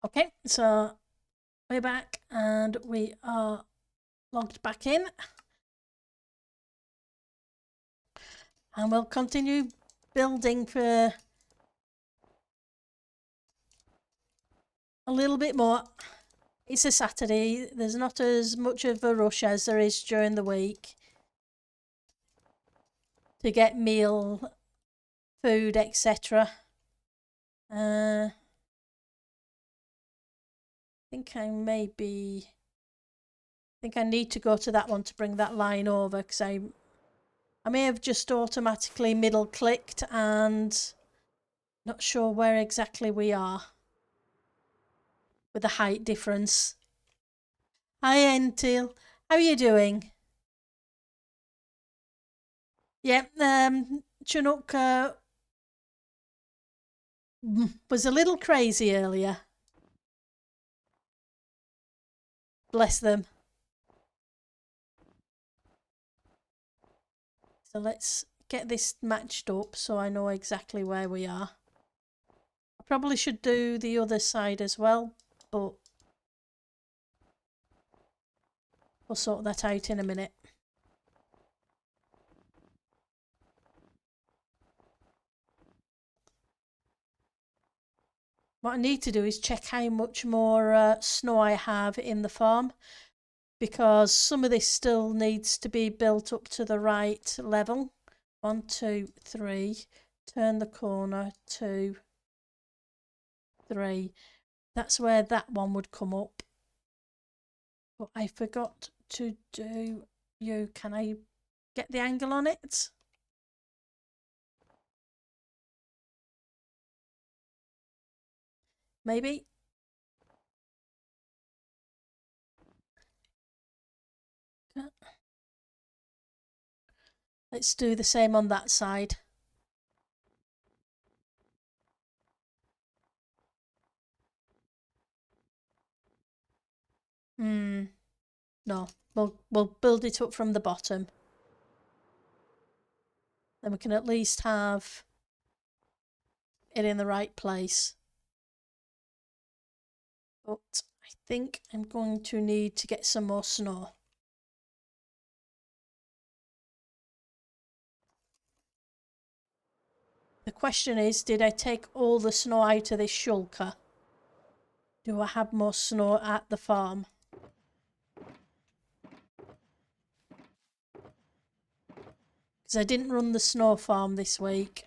Okay, so we're back and we are logged back in. And we'll continue building for a little bit more. It's a Saturday. There's not as much of a rush as there is during the week to get meal, food, etc. I think I need to go to that one to bring that line over because I may have just automatically middle clicked and not sure where exactly we are with the height difference. Hi Entil, how are you doing? Yeah, Chinook was a little crazy earlier. Bless them. So let's get this matched up so I know exactly where we are. I probably should do the other side as well, but we'll sort that out in a minute. What I need to do is check how much more snow I have in the farm, because some of this still needs to be built up to the right level. 1, 2, 3. Turn the corner. 2, 3. That's where that one would come up. But I forgot to do you. Can I get the angle on it? Maybe. Let's do the same on that side. No, we'll build it up from the bottom. Then we can at least have it in the right place. But I think I'm going to need to get some more snow. The question is, did I take all the snow out of this shulker? Do I have more snow at the farm? Because I didn't run the snow farm this week.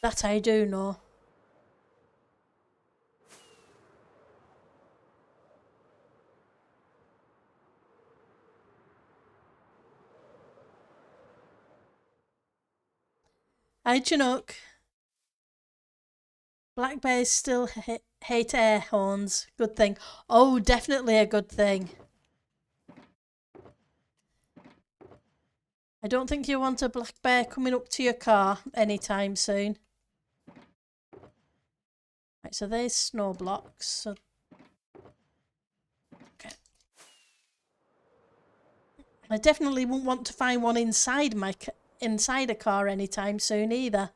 That I do know. Hi Chinook. Black bears still hate air horns. Good thing. Oh, definitely a good thing. I don't think you want a black bear coming up to your car anytime soon. Right, so there's snow blocks. So okay. I definitely wouldn't want to find one inside a car anytime soon either.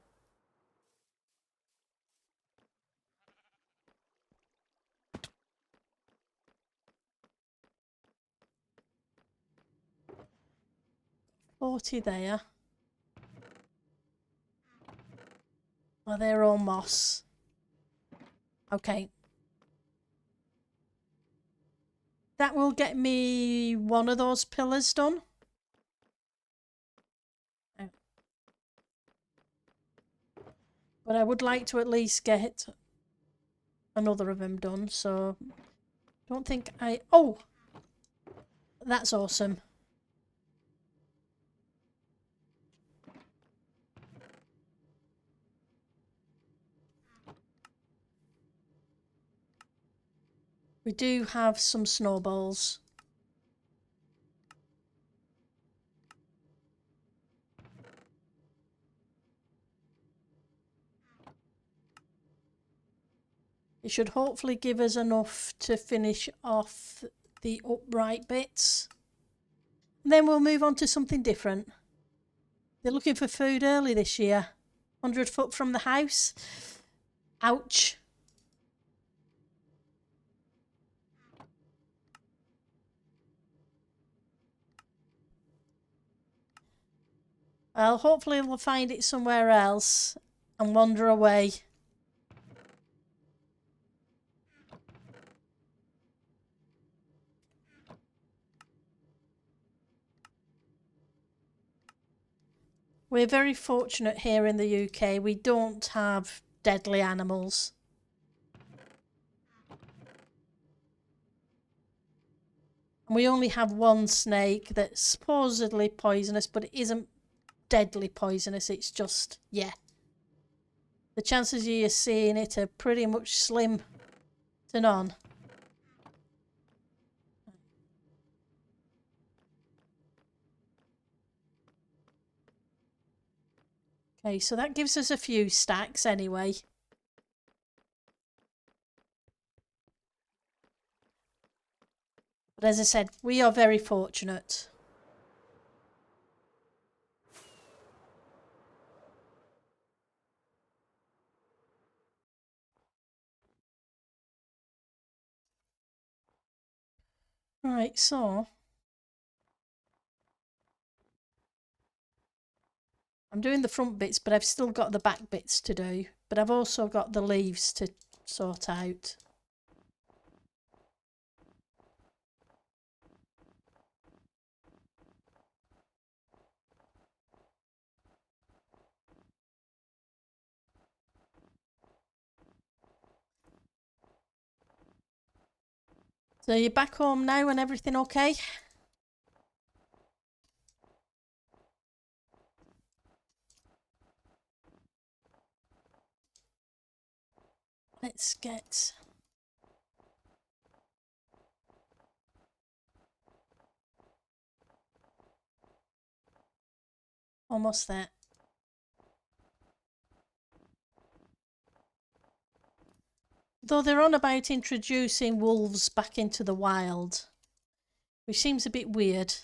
$40 there. Oh, they're all moss. Okay. That will get me one of those pillars done. But I would like to at least get another of them done, so don't think I... Oh! That's awesome. We do have some snowballs. It should hopefully give us enough to finish off the upright bits. And then we'll move on to something different. They're looking for food early this year. 100 foot from the house. Ouch. Well, hopefully we'll find it somewhere else and wander away. We're very fortunate here in the UK. We don't have deadly animals. And we only have one snake that's supposedly poisonous, but it isn't deadly poisonous. It's just, yeah. The chances of you seeing it are pretty much slim to none. Okay, so that gives us a few stacks anyway. But as I said, we are very fortunate. Right, so I'm doing the front bits, but I've still got the back bits to do. But I've also got the leaves to sort out. So you're back home now and everything okay? Let's get... almost there. Though they're on about introducing wolves back into the wild, which seems a bit weird.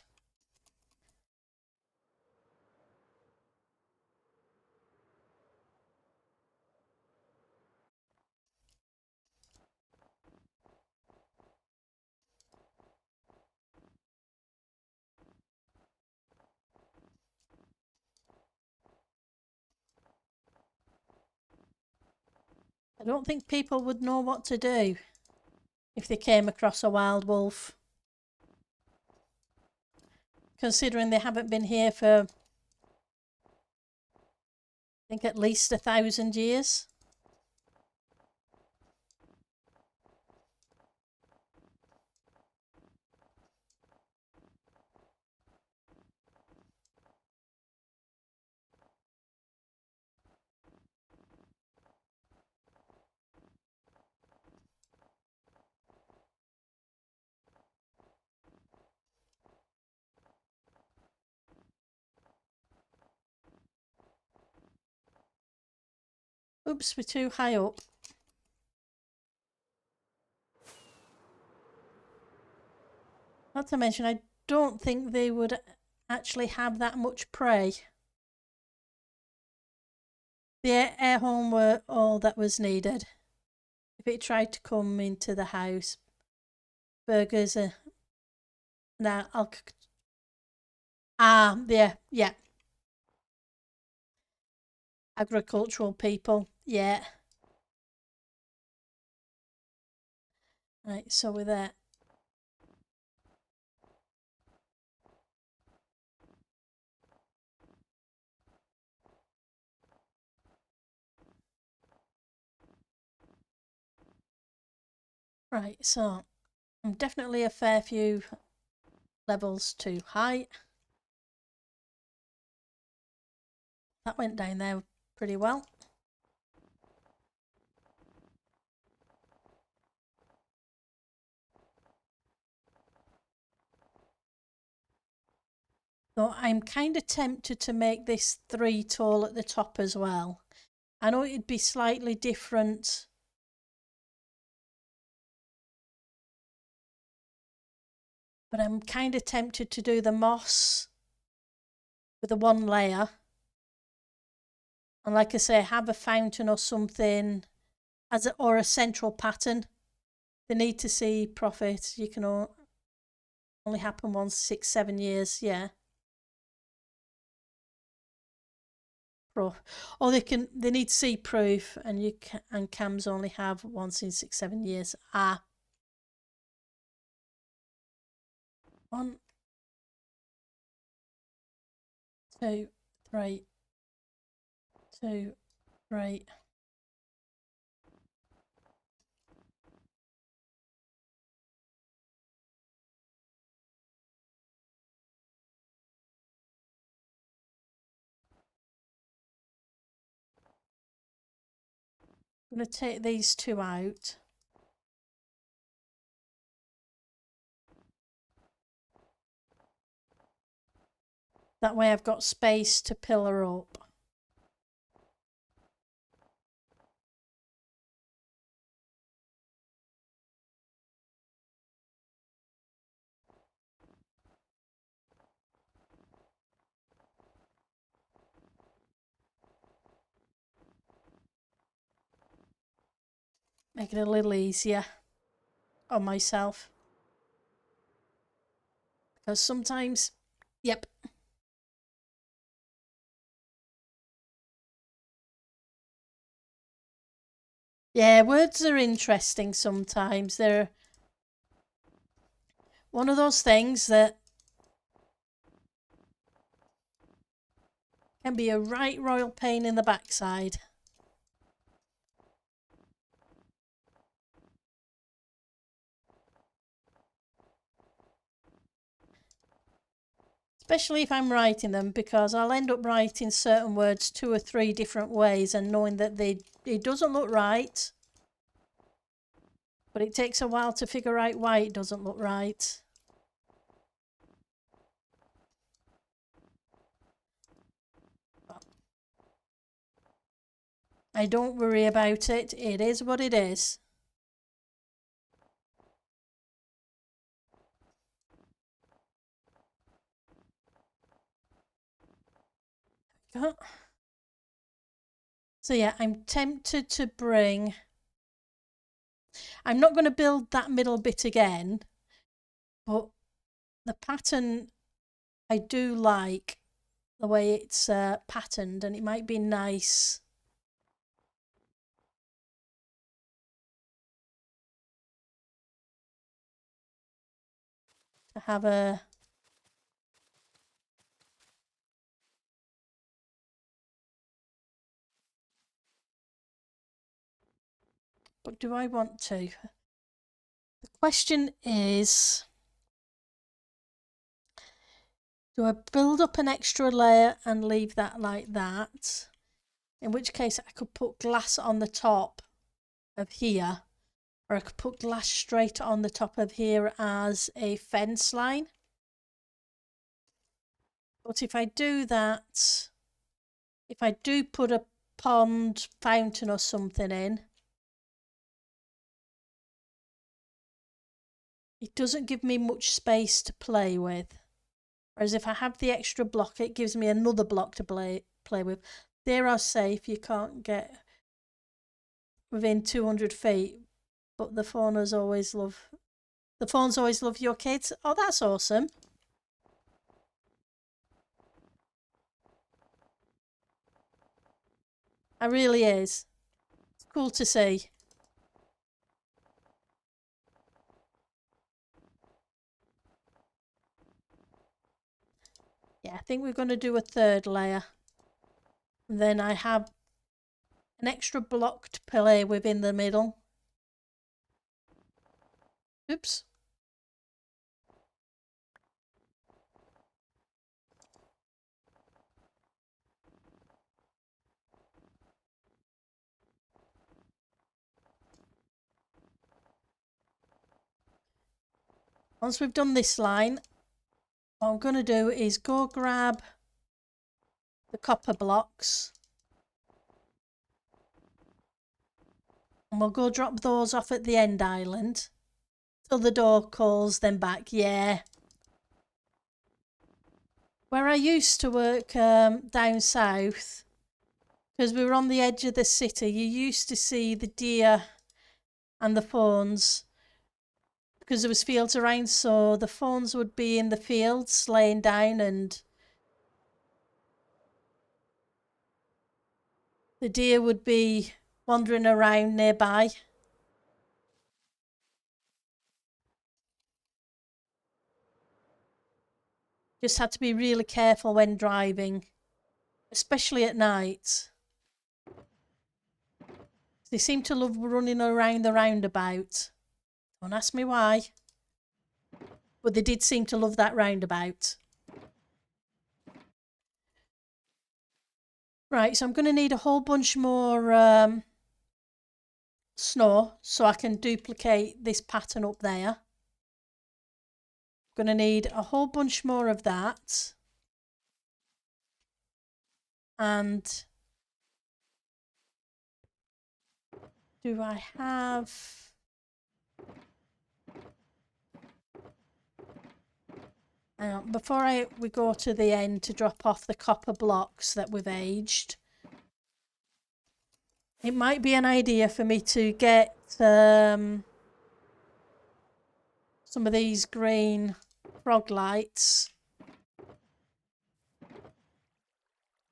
I don't think people would know what to do if they came across a wild wolf. Considering they haven't been here for, I think, at least 1,000 years. Oops, we're too high up. Not to mention, I don't think they would actually have that much prey. The air horn were all that was needed. If it tried to come into the house, burgers are... Now, I'll... yeah. Agricultural people, yeah. Right, so we're there. Right, so I'm definitely a fair few levels too high. That went down there pretty well. So I'm kind of tempted to make this 3 tall at the top as well. I know it'd be slightly different. But I'm kind of tempted to do the moss with the 1 layer And like I say, have a fountain or something or a central pattern. They need to see profit. You can only happen once 6-7 years. Yeah. Or they need to see proof, and cams only have once in 6-7 years. 1, 2, 3, 2, 3. I'm going to take these 2 out. That way I've got space to pillar up. Make it a little easier on myself. Because sometimes, yep. Yeah, words are interesting sometimes. They're one of those things that can be a right royal pain in the backside. Especially if I'm writing them, because I'll end up writing certain words 2 or 3 different ways and knowing that it doesn't look right. But it takes a while to figure out why it doesn't look right. I don't worry about it. It is what it is. So yeah, I'm tempted to bring... I'm not going to build that middle bit again, but the pattern, I do like the way it's patterned, and it might be nice to have a... But do I want to? The question is, do I build up an extra layer and leave that like that? In which case I could put glass on the top of here, or I could put glass straight on the top of here as a fence line. But if I do that, if I do put a pond, fountain or something in, it doesn't give me much space to play with. Whereas if I have the extra block, it gives me another block to play with. There are safe, you can't get within 200 feet, but the faunas always love... The fawns always love your kids. Oh, that's awesome. It really is. It's cool to see. Yeah, I think we're going to do a 3rd layer. And then I have an extra block to play with in the middle. Oops. Once we've done this line, what I'm going to do is go grab the copper blocks. And we'll go drop those off at the end island. Till the door calls them back. Yeah. Where I used to work down south, because we were on the edge of the city, you used to see the deer and the fawns because there was fields around, so the fawns would be in the fields laying down and the deer would be wandering around nearby. Just had to be really careful when driving, especially at night. They seem to love running around the roundabout. Don't ask me why, but they did seem to love that roundabout. Right, so I'm going to need a whole bunch more snow so I can duplicate this pattern up there. I'm going to need a whole bunch more of that. And do I have... before we go to the end to drop off the copper blocks that we've aged, it might be an idea for me to get some of these green frog lights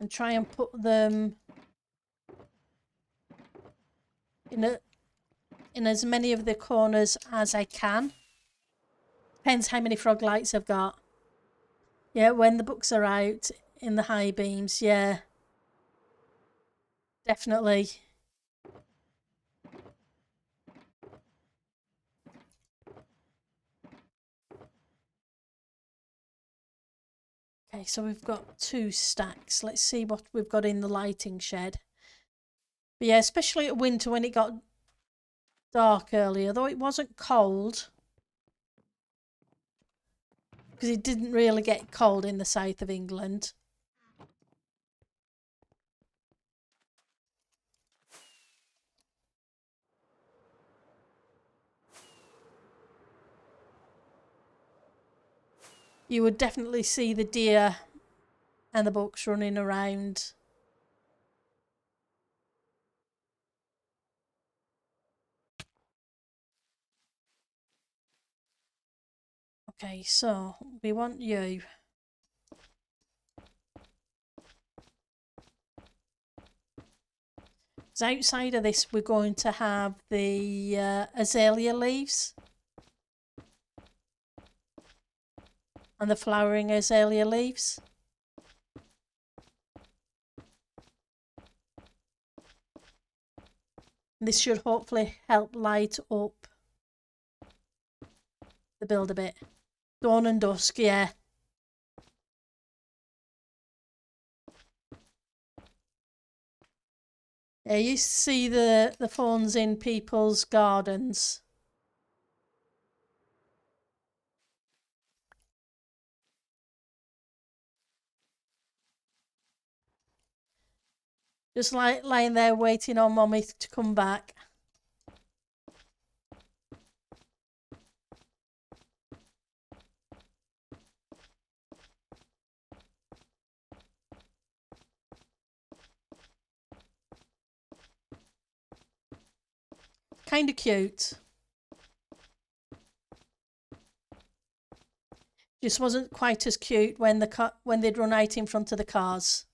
and try and put them in as many of the corners as I can. Depends how many frog lights I've got. Yeah, when the books are out in the high beams, yeah. Definitely. Okay, so we've got 2 stacks. Let's see what we've got in the lighting shed. But yeah, especially at winter when it got dark earlier, though it wasn't cold. Because it didn't really get cold in the south of England. You would definitely see the deer and the bucks running around. Okay, so we want you. So outside of this, we're going to have the azalea leaves. And the flowering azalea leaves. This should hopefully help light up the build a bit. Dawn and dusk, yeah. Yeah, you see the fawns in people's gardens. Just like lying there waiting on mommy to come back. Kind of cute. Just wasn't quite as cute when they'd run out in front of the cars.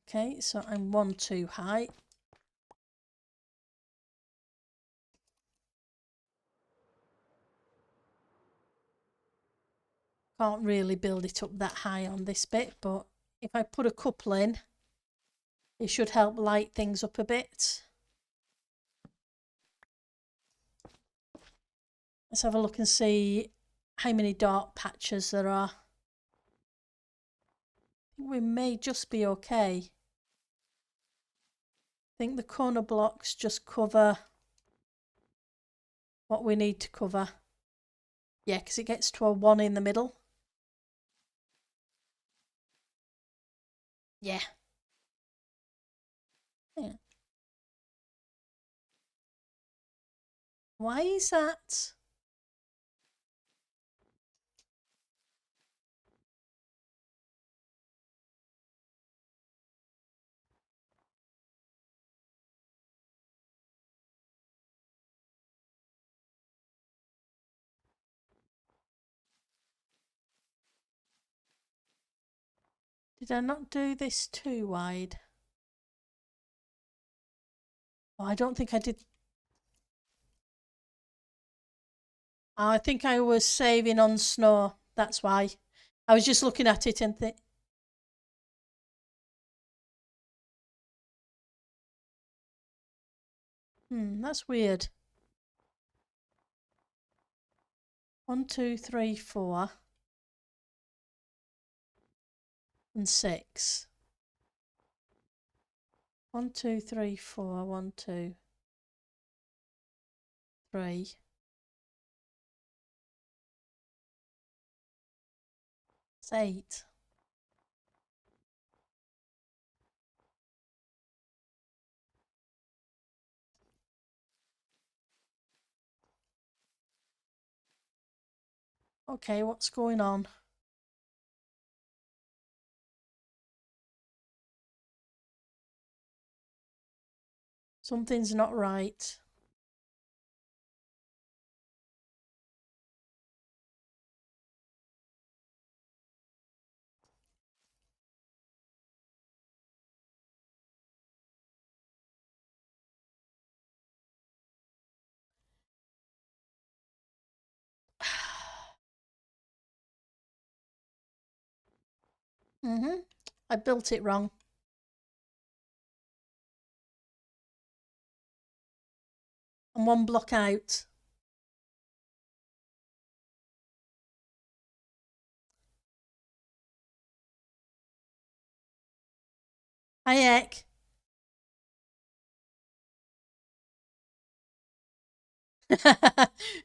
Okay, so I'm 1 too high. Can't really build it up that high on this bit, but if I put a couple in, it should help light things up a bit. Let's have a look and see how many dark patches there are. I think we may just be okay. I think the corner blocks just cover what we need to cover. Yeah, because it gets to a 1 in the middle. Yeah. Yeah. Why is that? Did I not do this too wide? Oh, I don't think I did. I think I was saving on snow. That's why. I was just looking at it and think. That's weird. 1, 2, 3, 4, and 6. 1, 2, 3, 4, 1, 2, 3. It's 8. Okay, what's going on? Something's not right. I built it wrong. I'm 1 block out. Hi, Eck.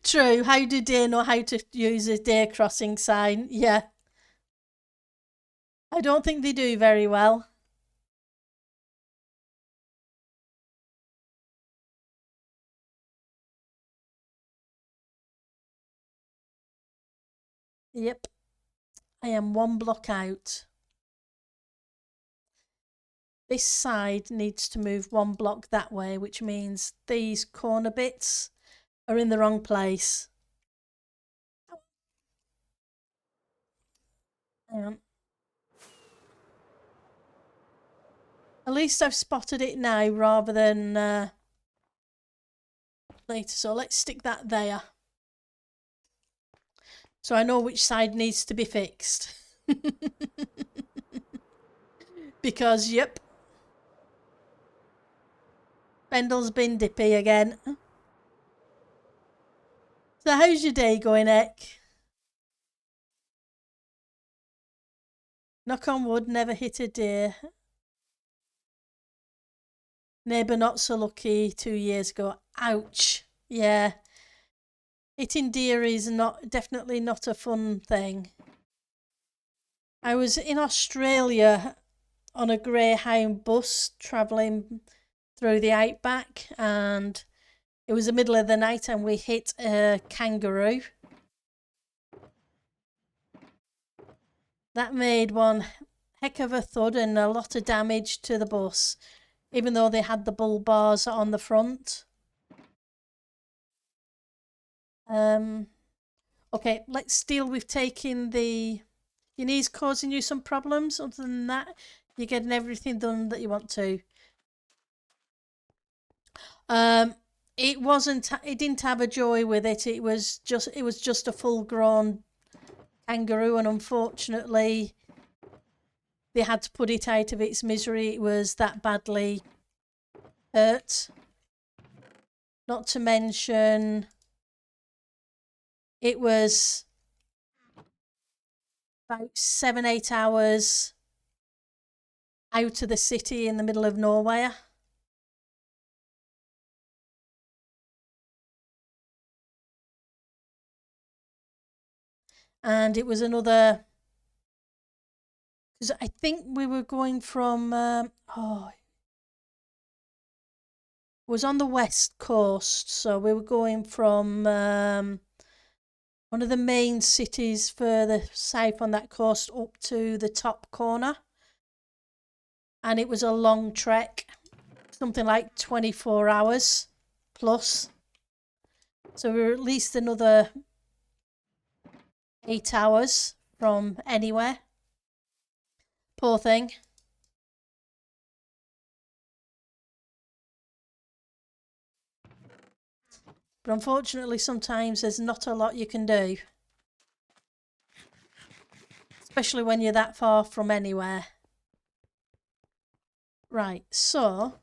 True. How do they know how to use a day crossing sign? Yeah. I don't think they do very well. Yep. I am 1 block out. This side needs to move 1 block that way, which means these corner bits are in the wrong place. Hang on. At least I've spotted it now rather than later. So let's stick that there. So I know which side needs to be fixed. Because, yep, Bendel's been dippy again. So how's your day going, Eck? Knock on wood, never hit a deer. Neighbour not so lucky 2 years ago. Ouch. Yeah. Hitting deer is definitely not a fun thing. I was in Australia on a Greyhound bus travelling through the outback, and it was the middle of the night and we hit a kangaroo. That made one heck of a thud and a lot of damage to the bus, even though they had the bull bars on the front. Okay, let's deal with taking the... Your knees causing you some problems. Other than that, you're getting everything done that you want to. It wasn't. It didn't have a joy with it. It was just a full-grown kangaroo, and unfortunately, they had to put it out of its misery. It was that badly hurt. Not to mention, it was about 7-8 hours out of the city in the middle of nowhere. And it was another, because I think we were going from, it was on the west coast, so we were going from one of the main cities further south on that coast up to the top corner, and it was a long trek, something like 24 hours plus, so we were at least another 8 hours from anywhere. Poor thing. But unfortunately, sometimes there's not a lot you can do. Especially when you're that far from anywhere. Right, so...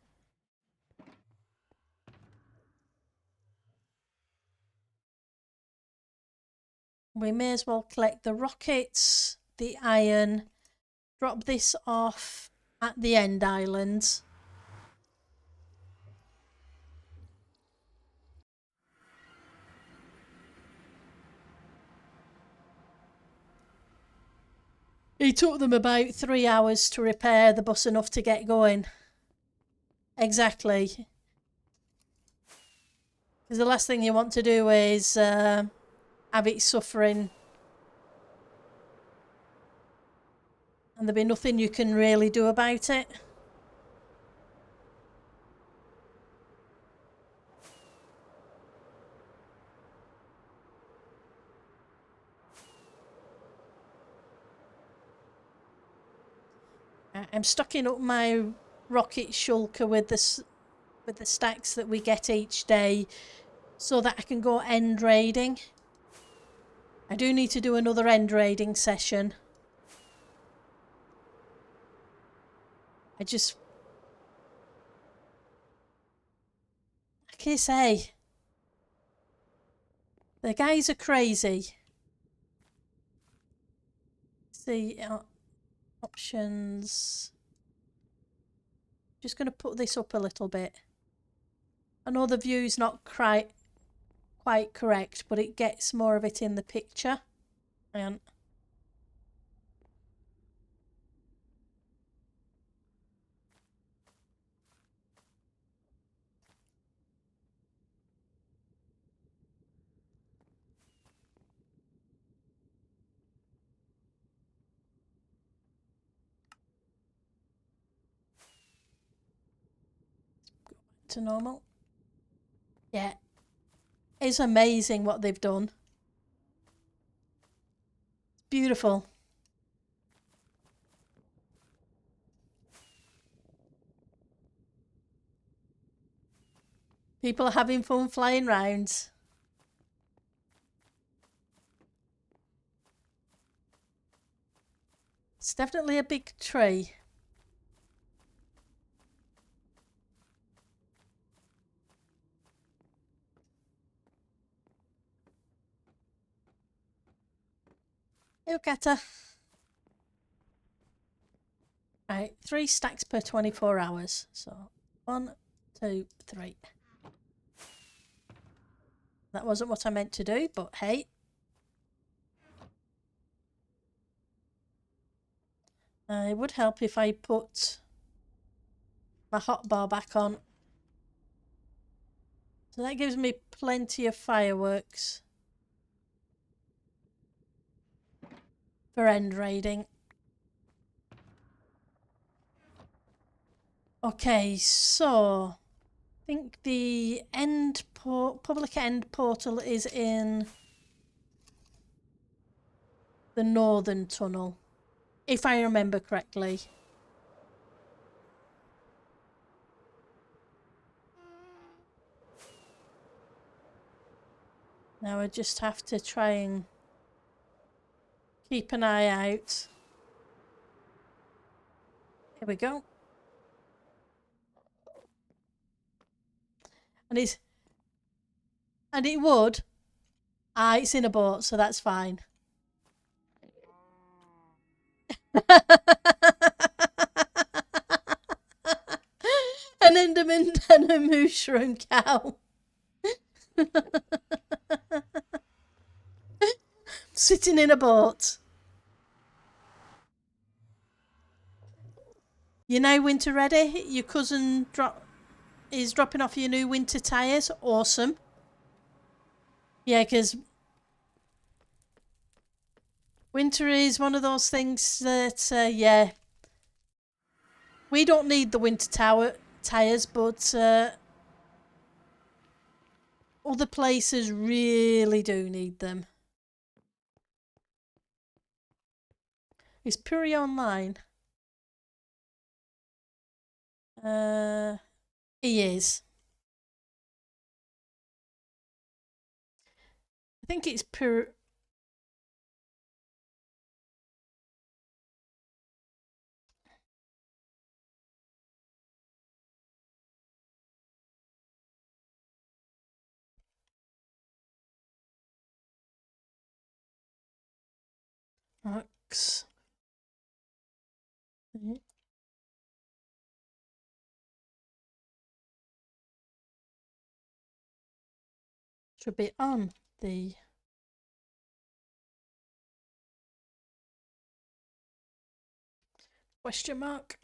we may as well collect the rockets, the iron, drop this off at the end islands. It took them about 3 hours to repair the bus enough to get going. Exactly. Because the last thing you want to do is have it suffering. And there'll be nothing you can really do about it. I'm stocking up my rocket shulker with the stacks that we get each day so that I can go end raiding. I do need to do another end raiding session. I can say, the guys are crazy. See, options. Just going to put this up a little bit. I know the view's not quite correct, but it gets more of it in the picture. And to normal. Yeah, it's amazing what they've done. It's beautiful. People are having fun flying round. It's definitely a big tree. Look at her. Right, 3 stacks per 24 hours. So 1, 2, 3. That wasn't what I meant to do, but hey. It would help if I put my hotbar back on. So that gives me plenty of fireworks for end raiding. Okay, so I think the public end portal is in the northern tunnel, if I remember correctly. Now I just have to try and keep an eye out. Here we go. And it would. It's in a boat, so that's fine. An Enderman and a mushroom cow. Sitting in a boat. You're now winter ready. Your cousin is dropping off your new winter tyres. Awesome. Yeah, because winter is one of those things that, yeah, we don't need the winter tyres, but other places really do need them. Is Puri online? He is. I think it's Rocks. Should be on the question mark.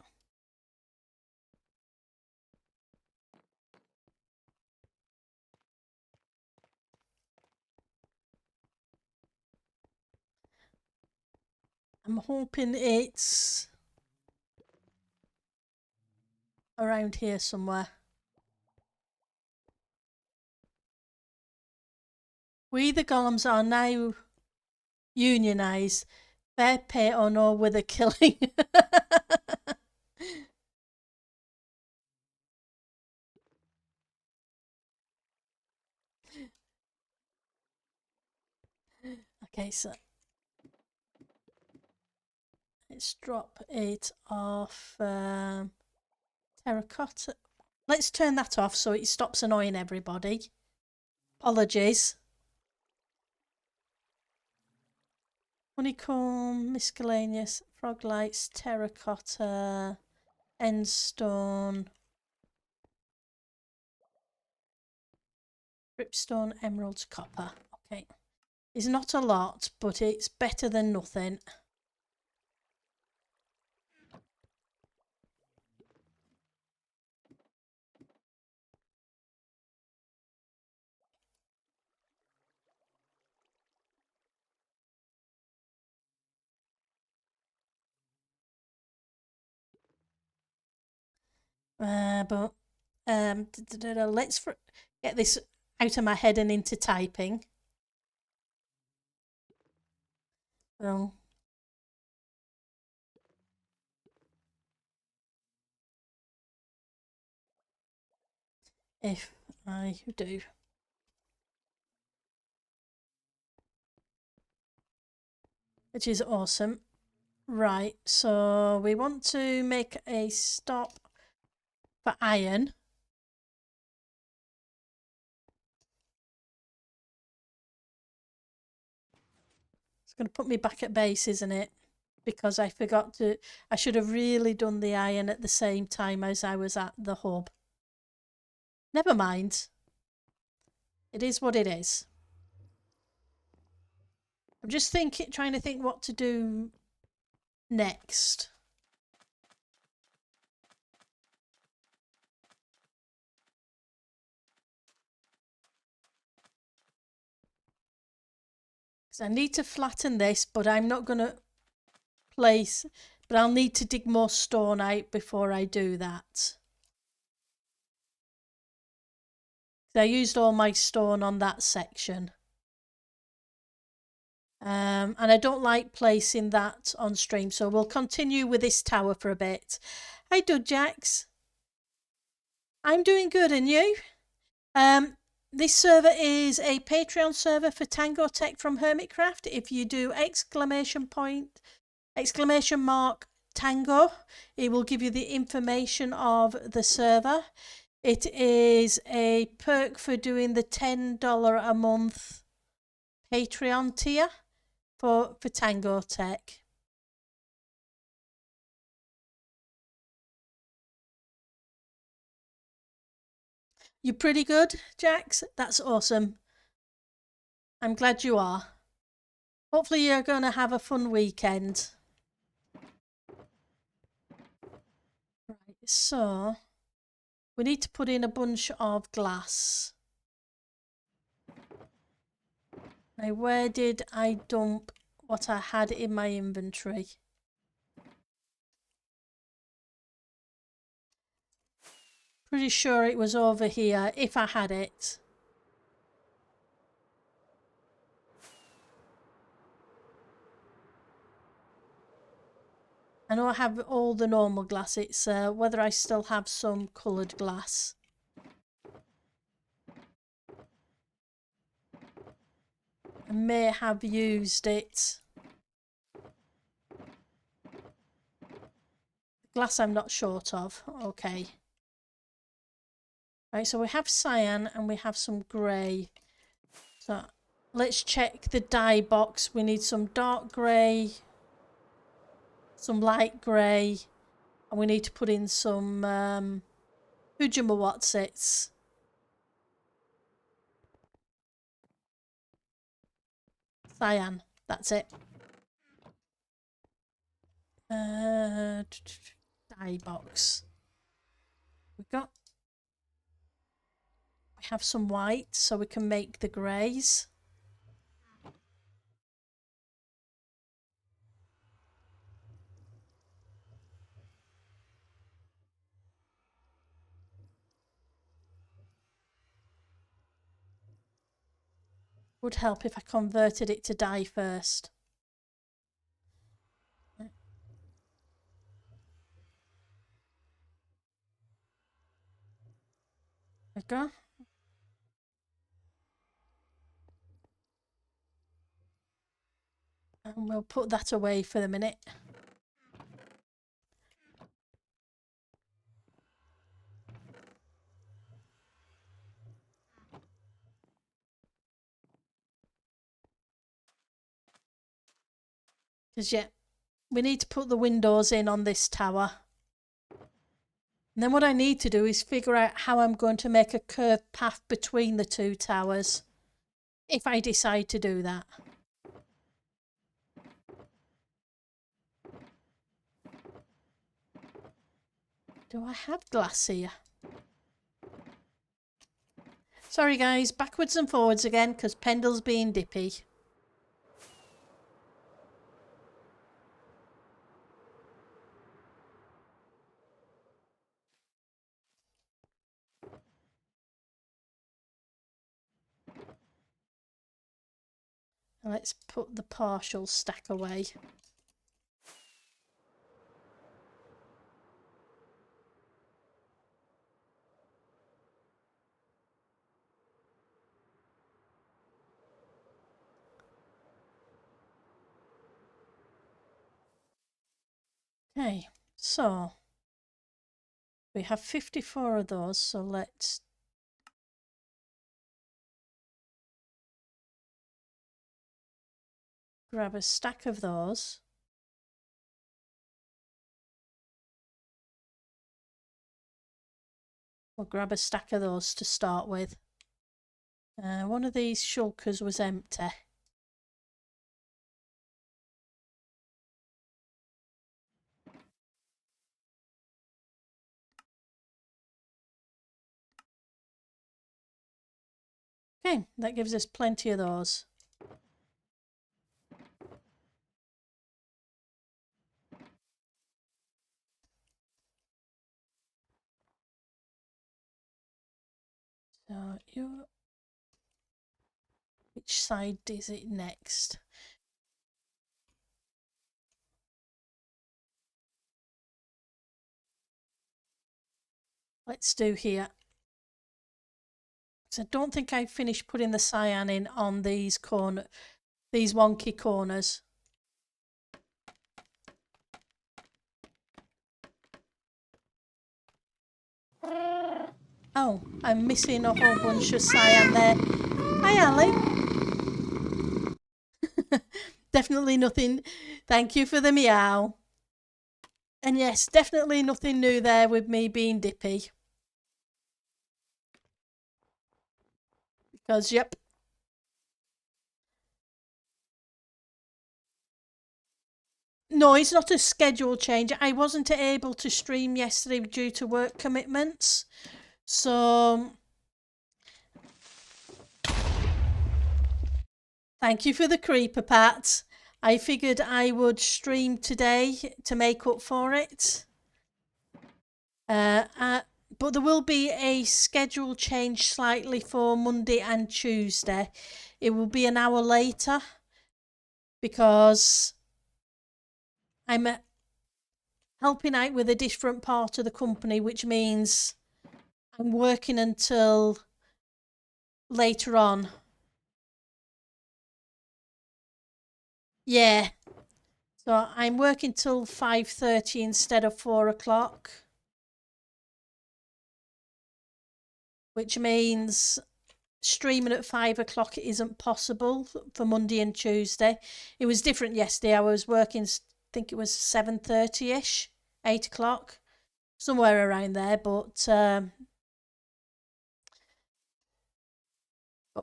I'm hoping it's around here somewhere. We the golems are now unionised. Fair pay or no with a killing. Okay, so let's drop it off terracotta. Let's turn that off so it stops annoying everybody. Apologies. Honeycomb, miscellaneous, frog lights, terracotta, endstone, dripstone, emeralds, copper. Okay. It's not a lot, but it's better than nothing. But let's get this out of my head and into typing. Well, if I do. Which is awesome. Right, so we want to make a stop for iron. It's going to put me back at base, isn't it? Because I forgot to, I should have really done the iron at the same time as I was at the hub. Never mind. It is what it is. I'm just trying to think what to do next. Because I need to flatten this, but I'm not going to place, but I'll need to dig more stone out before I do that. I used all my stone on that section. And I don't like placing that on stream, so we'll continue with this tower for a bit. Hi, Dudjax. I'm doing good, and you? This server is a Patreon server for Tango Tech from Hermitcraft. If you do exclamation mark Tango, it will give you the information of the server. It is a perk for doing the $10 a month Patreon tier for Tango Tech. You're pretty good, Jax? That's awesome. I'm glad you are. Hopefully you're going to have a fun weekend. Right, so we need to put in a bunch of glass. Now, where did I dump what I had in my inventory? Pretty sure it was over here, if I had it. I know I have all the normal glass. It's whether I still have some coloured glass. I may have used it. Glass I'm not short of. Okay. Right, so we have cyan and we have some grey. So let's check the dye box. We need some dark grey, some light grey, and we need to put in some Hujamowatsits. Cyan, that's it. Dye box. We have some white so we can make the greys. Would help if I converted it to dye first. There we go. And we'll put that away for the minute. Because yeah, we need to put the windows in on this tower. And then what I need to do is figure out how I'm going to make a curved path between the two towers, if I decide to do that. Do I have glass here? Sorry guys, backwards and forwards again because Pendle's being dippy. Let's put the partial stack away. Okay, so we have 54 of those, so let's grab a stack of those. We'll grab a stack of those to start with. One of these shulkers was empty. Okay, that gives us plenty of those. So which side is it next? Let's do here. So I don't think I finished putting the cyan in on these wonky corners. Oh, I'm missing a whole bunch of cyan there. Hi, Ali. Definitely nothing. Thank you for the meow. And yes, definitely nothing new there with me being dippy. Because, yep. No, it's not a schedule change. I wasn't able to stream yesterday due to work commitments. So, thank you for the creeper, Pat. I figured I would stream today to make up for it. But there will be a schedule change slightly for Monday and Tuesday. It will be an hour later because helping out with a different part of the company, which means I'm working until later on. Yeah. So I'm working till 5:30 instead of 4 o'clock, which means streaming at 5 o'clock isn't possible for Monday and Tuesday. It was different yesterday. I was working, I think it was 7:30 ish, 8 o'clock, somewhere around there. But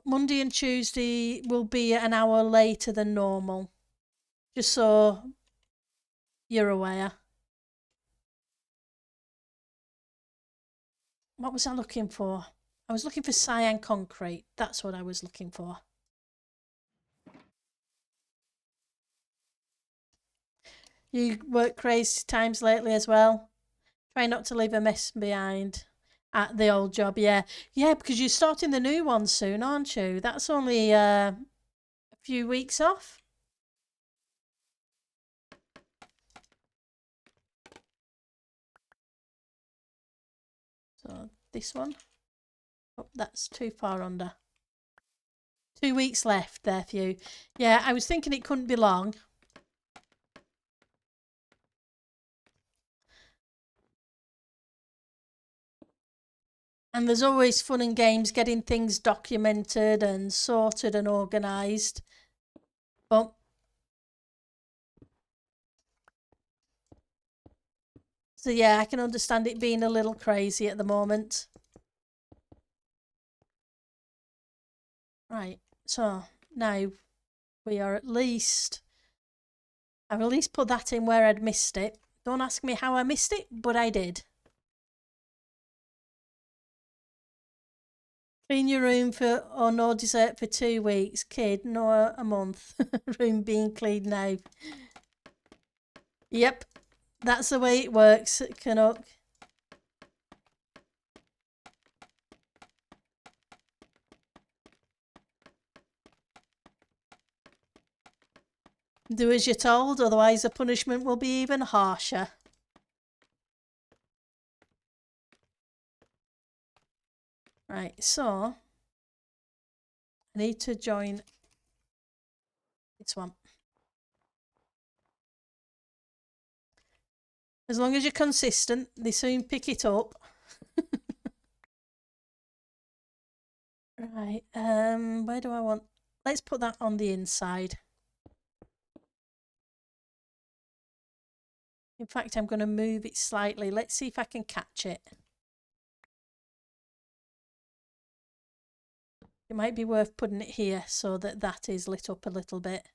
Monday and Tuesday will be an hour later than normal, just so you're aware. What was I looking for? I was looking for cyan concrete. That's what I was looking for. You work crazy times lately as well? Try not to leave a mess behind at the old job, yeah. Yeah, because you're starting the new one soon, aren't you? That's only a few weeks off. So this one. Oh, that's too far under. 2 weeks left there for you. Yeah, I was thinking it couldn't be long. And there's always fun and games getting things documented and sorted and organised. But so yeah, I can understand it being a little crazy at the moment. Right, so now we are I've at least put that in where I'd missed it. Don't ask me how I missed it, but I did. Clean your room or no dessert for 2 weeks. Kid, no a month. Room being cleaned now. Yep, that's the way it works, Canuck. Do as you're told, otherwise the punishment will be even harsher. Right, so I need to join this one. As long as you're consistent, they soon pick it up. Right, where do I want? Let's put that on the inside. In fact, I'm going to move it slightly. Let's see if I can catch it. It might be worth putting it here so that that is lit up a little bit.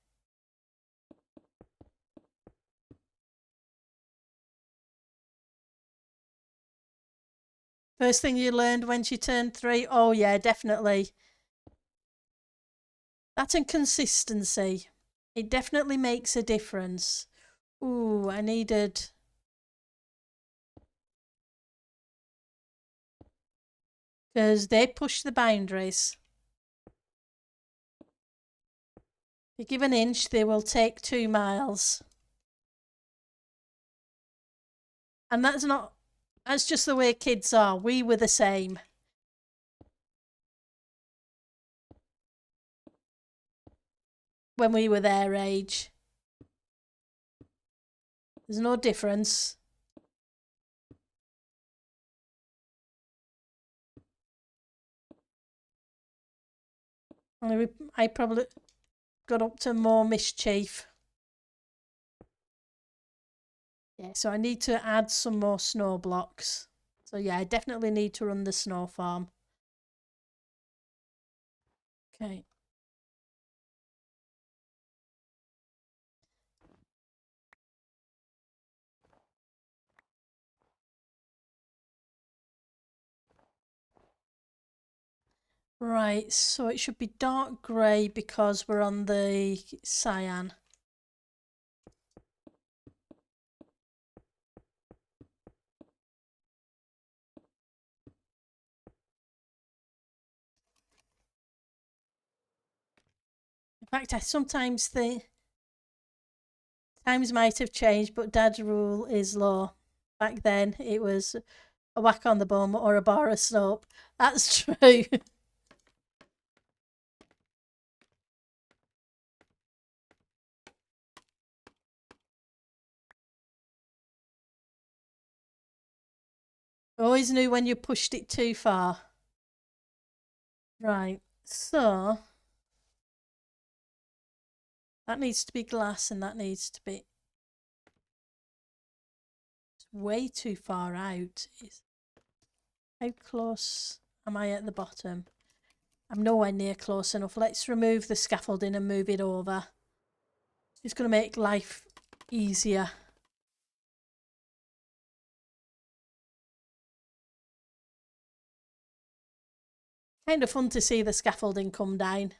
First thing you learned when she turned 3? Oh yeah, definitely. That and consistency. It definitely makes a difference. Ooh, I needed... Because they push the boundaries. If you give an inch, they will take 2 miles. And that's just the way kids are. We were the same. When we were their age. There's no difference. I probably got up to more mischief. Yeah, so I need to add some more snow blocks. So yeah, I definitely need to run the snow farm. Okay. Right, so it should be dark grey because we're on the cyan. In fact, I sometimes think Times might have changed, but Dad's rule is law. Back then, it was a whack on the bum or a bar of soap. That's true. Always knew when you pushed it too far. Right, so that needs to be glass and that needs to be way too far out. How close am I at the bottom? I'm nowhere near close enough. Let's remove the scaffolding and move it over. It's going to make life easier. Kind of fun to see the scaffolding come down.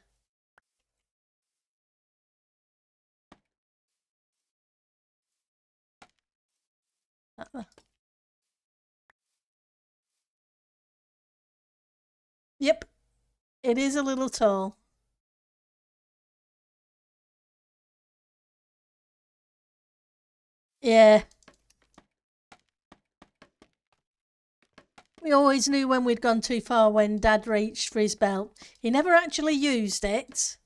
Yep, it is a little tall. Yeah. We always knew when we'd gone too far when Dad reached for his belt. He never actually used it.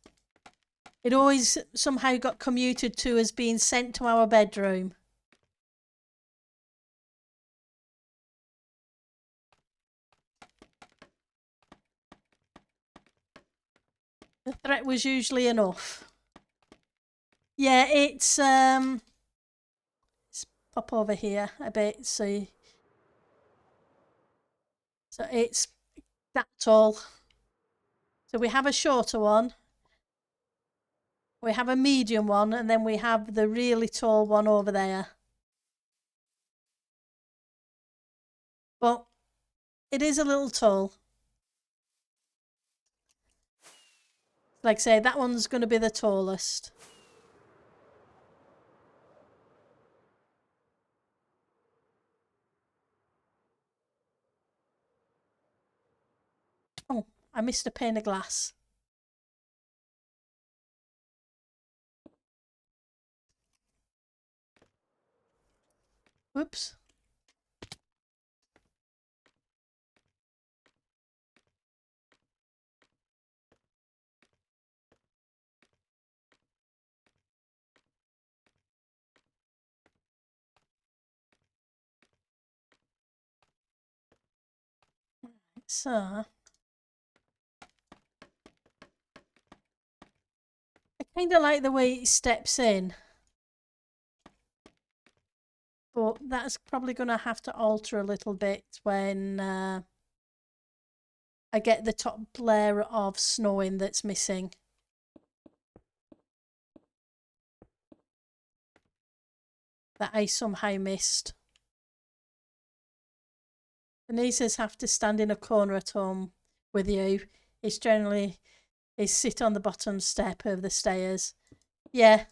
It always somehow got commuted to as being sent to our bedroom. The threat was usually enough. Yeah, let's pop over here a bit, so it's that tall. So we have a shorter one, we have a medium one, and then we have the really tall one over there. But it is a little tall. Like I say, that one's going to be the tallest. Oh, I missed a pane of glass. Whoops. So I kind of like the way it steps in, but that's probably going to have to alter a little bit when I get the top layer of snow in that's missing. That I somehow missed. The nieces have to stand in a corner at home with you. It's generally sit on the bottom step of the stairs. Yeah.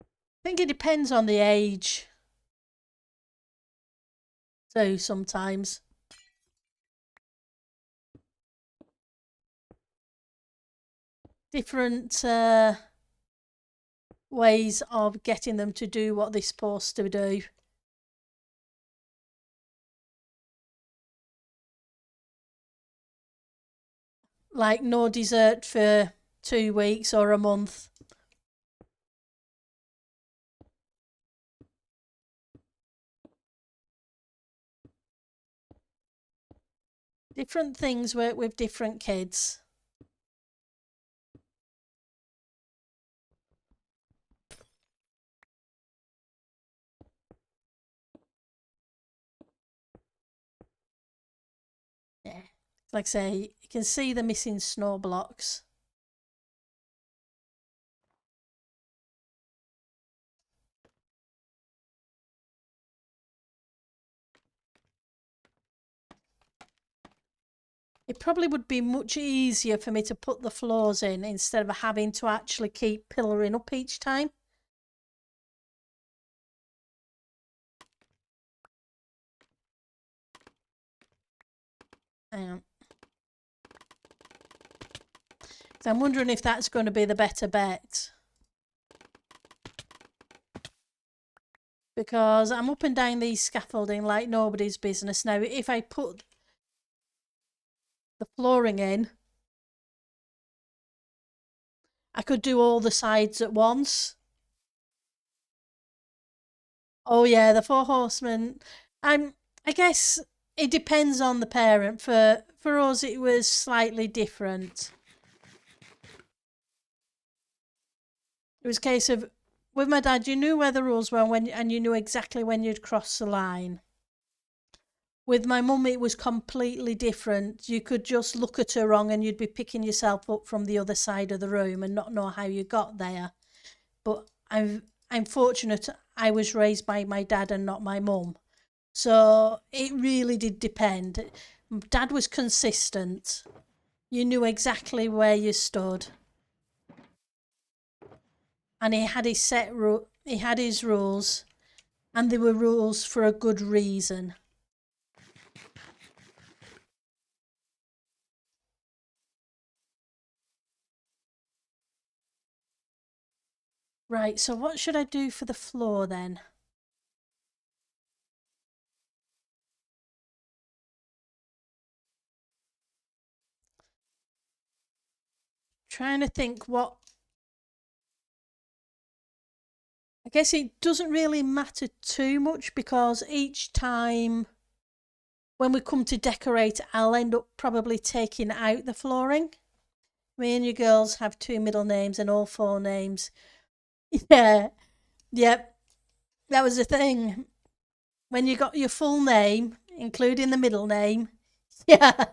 I think it depends on the age. So sometimes. Different ways of getting them to do what they're supposed to do. Like no dessert for 2 weeks or a month. Different things work with different kids. Yeah. Like I say, you can see the missing snow blocks. It probably would be much easier for me to put the floors in instead of having to actually keep pillaring up each time. So I'm wondering if that's going to be the better bet. because I'm up and down these scaffolding like nobody's business. Now, if I put the flooring in, I could do all the sides at once. Oh yeah, the Four Horsemen. I guess it depends on the parent. For us, it was slightly different. It was a case of with my dad, you knew where the rules were and you knew exactly when you'd cross the line. With my mum, it was completely different. You could just look at her wrong and you'd be picking yourself up from the other side of the room and not know how you got there. But I'm fortunate I was raised by my dad and not my mum. So it really did depend. Dad was consistent. You knew exactly where you stood. And he had his he had his rules, and they were rules for a good reason. Right, so what should I do for the floor then? Trying to think what. I guess it doesn't really matter too much because each time when we come to decorate, I'll end up probably taking out the flooring. Me and you girls have two middle names and all four names. Yeah, yep, that was the thing. When you got your full name, including the middle name, yeah.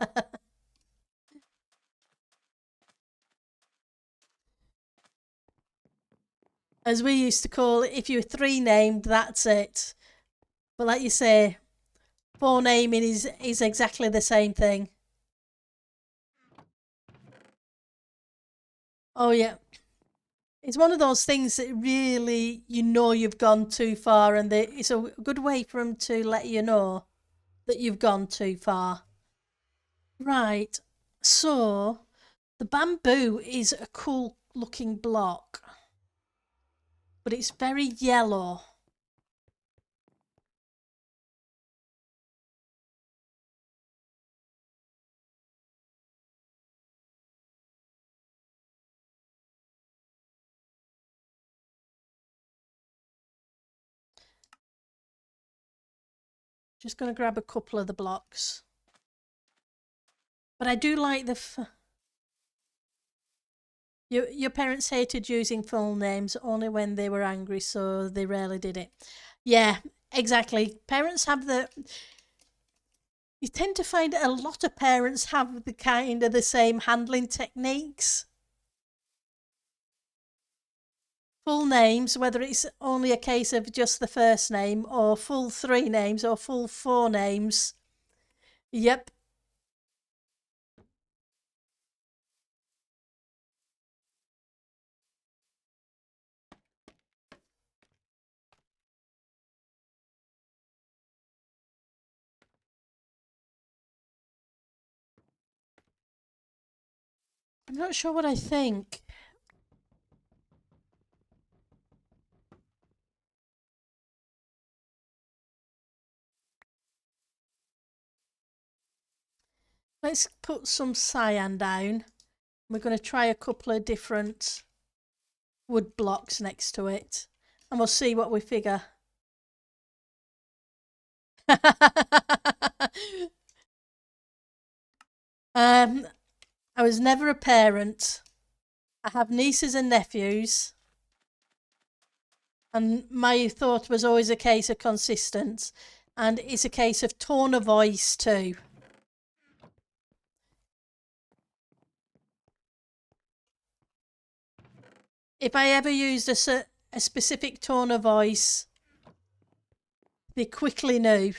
As we used to call it, if you were three named, that's it. But like you say, four naming is exactly the same thing. Oh yeah. It's one of those things that really you know you've gone too far, and it's a good way for them to let you know that you've gone too far. Right. So the bamboo is a cool looking block, but it's very yellow. Just going to grab a couple of the blocks. But I do like your parents hated using full names only when they were angry, so they rarely did it. Yeah, exactly. Parents have the. You tend to find a lot of parents have the kind of the same handling techniques. Full names, whether it's only a case of just the first name, or full three names, or full four names. Yep. I'm not sure what I think. Let's put some cyan down. We're going to try a couple of different wood blocks next to it, and we'll see what we figure. um, I was never a parent. I have nieces and nephews, and my thought was always a case of consistent, and it's a case of tone of voice too. If I ever used a specific tone of voice, they quickly knew.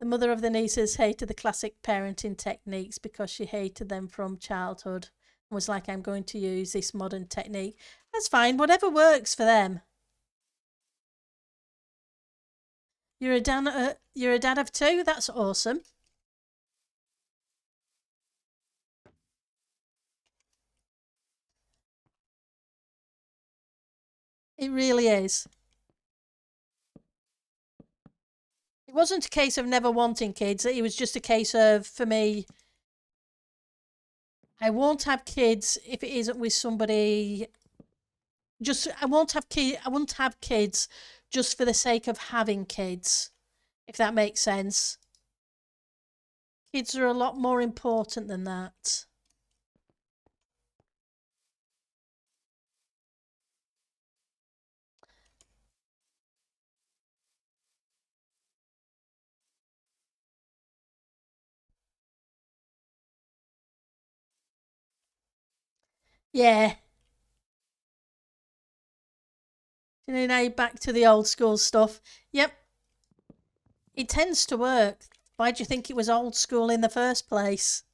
The mother of the nieces hated the classic parenting techniques because she hated them from childhood and was like, I'm going to use this modern technique. That's fine, whatever works for them. You're a dad of two? That's awesome. It really is. It wasn't a case of never wanting kids. It was just a case of, for me, I won't have kids if it isn't with somebody. Just I won't have I won't have kids just for the sake of having kids, if that makes sense. Kids are a lot more important than that. Yeah. Now back to the old school stuff. Yep, it tends to work. Why do you think it was old school in the first place?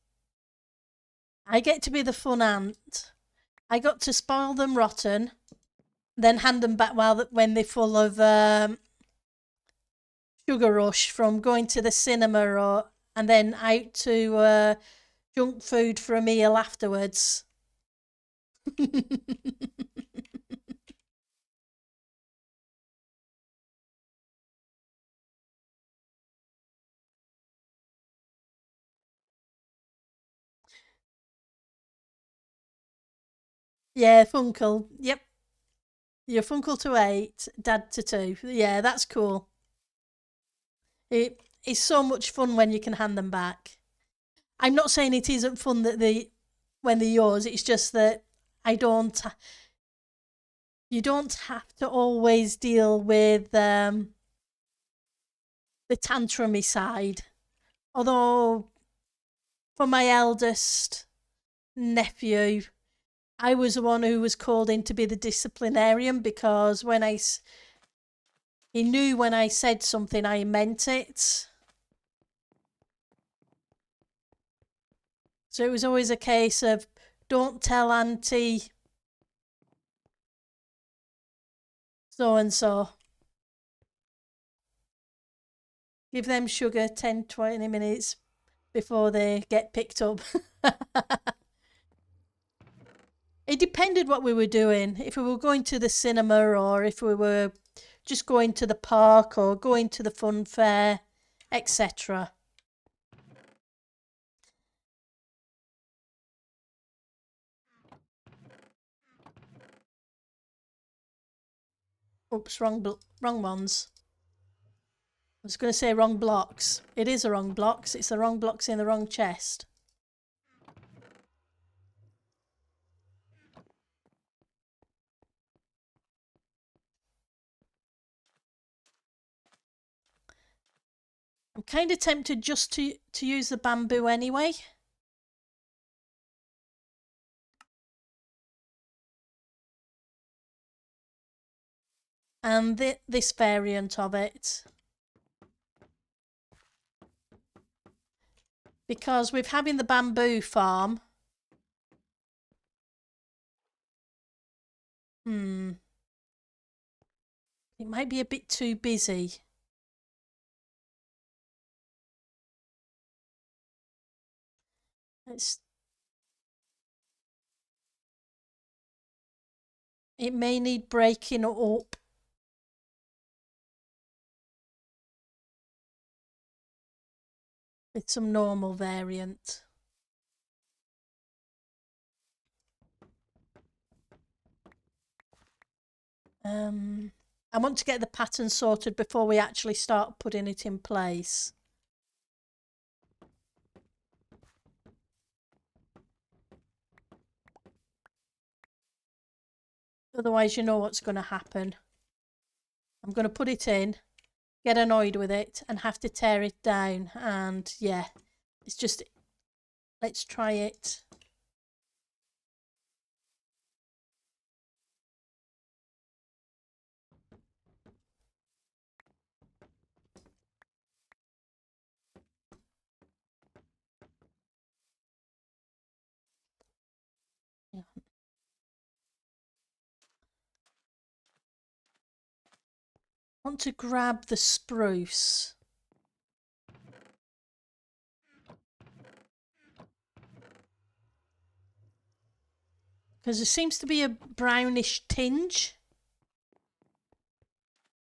I get to be the fun aunt. I got to spoil them rotten, then hand them back when they're full of sugar rush from going to the cinema and then out to junk food for a meal afterwards. Yeah, Funkle. Yep. Your Funkle to 8, Dad to 2. Yeah, that's cool. It is so much fun when you can hand them back. I'm not saying it isn't fun that when they're yours. It's just that I don't. You don't have to always deal with the tantrumy side. Although for my eldest nephew, I was the one who was called in to be the disciplinarian because he knew when I said something I meant it. So it was always a case of don't tell Auntie so and so. Give them sugar 10, 20 minutes before they get picked up. It depended what we were doing. If we were going to the cinema or if we were just going to the park or going to the fun fair, etc. Oops, wrong ones. I was going to say wrong blocks. It is the wrong blocks. It's the wrong blocks in the wrong chest. I'm kind of tempted just to use the bamboo anyway. And this variant of it. Because with having the bamboo farm, it might be a bit too busy. It may need breaking up. With some normal variant. I want to get the pattern sorted before we actually start putting it in place. Otherwise, you know what's going to happen. I'm going to put it in, get annoyed with it, and have to tear it down. And yeah, it's just, let's try it. Yeah. I want to grab the spruce. Because there seems to be a brownish tinge.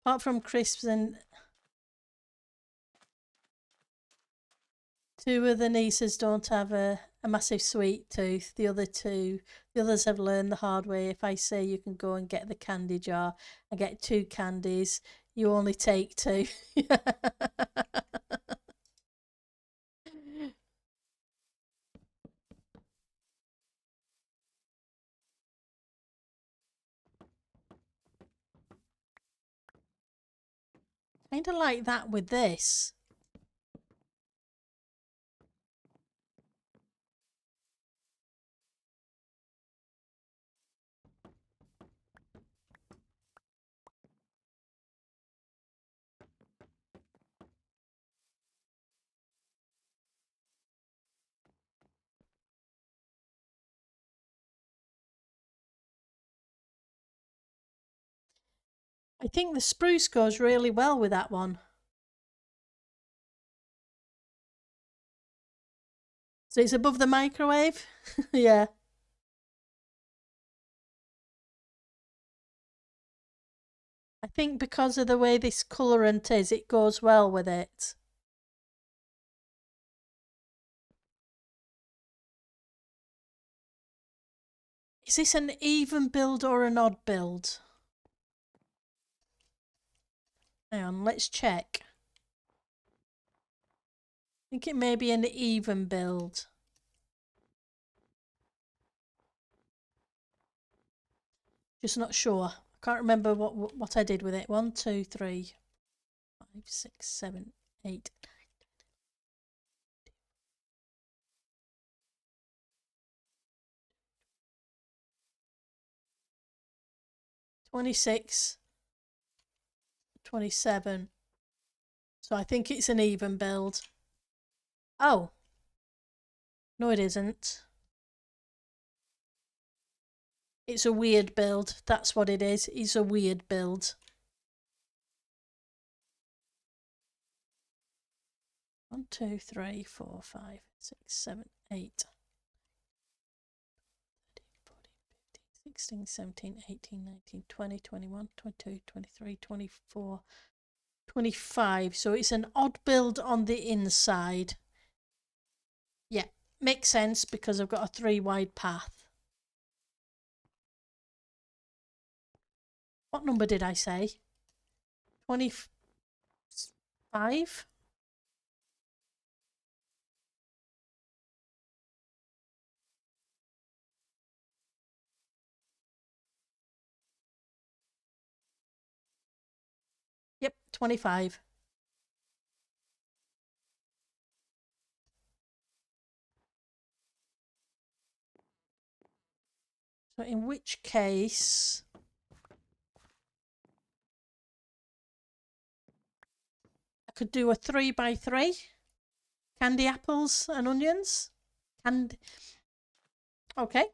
Apart from crisps and two of the nieces don't have a massive sweet tooth. The others have learned the hard way. If I say you can go and get the candy jar and get 2 candies, you only take 2. Kind of like that with this. I think the spruce goes really well with that one. So it's above the microwave? Yeah. I think because of the way this colourant is, it goes well with it. Is this an even build or an odd build? Hang on, let's check. I think it may be an even build. Just not sure. I can't remember what I did with it. 1, 2, 3, 5, 6, 7, 8. 26, 27. So I think it's an even build. Oh. No, it isn't. It's a weird build. That's what it is. It's a weird build. 1, 2, 3, 4, 5, 6, 7, 8. 16, 17, 18, 19, 20, 21, 22, 23, 24, 25. So it's an odd build on the inside. Yeah, makes sense because I've got a 3 wide path. What number did I say? 25? Yep, 25. So in which case, I could do a 3 by 3. Candy apples and onions. Okay.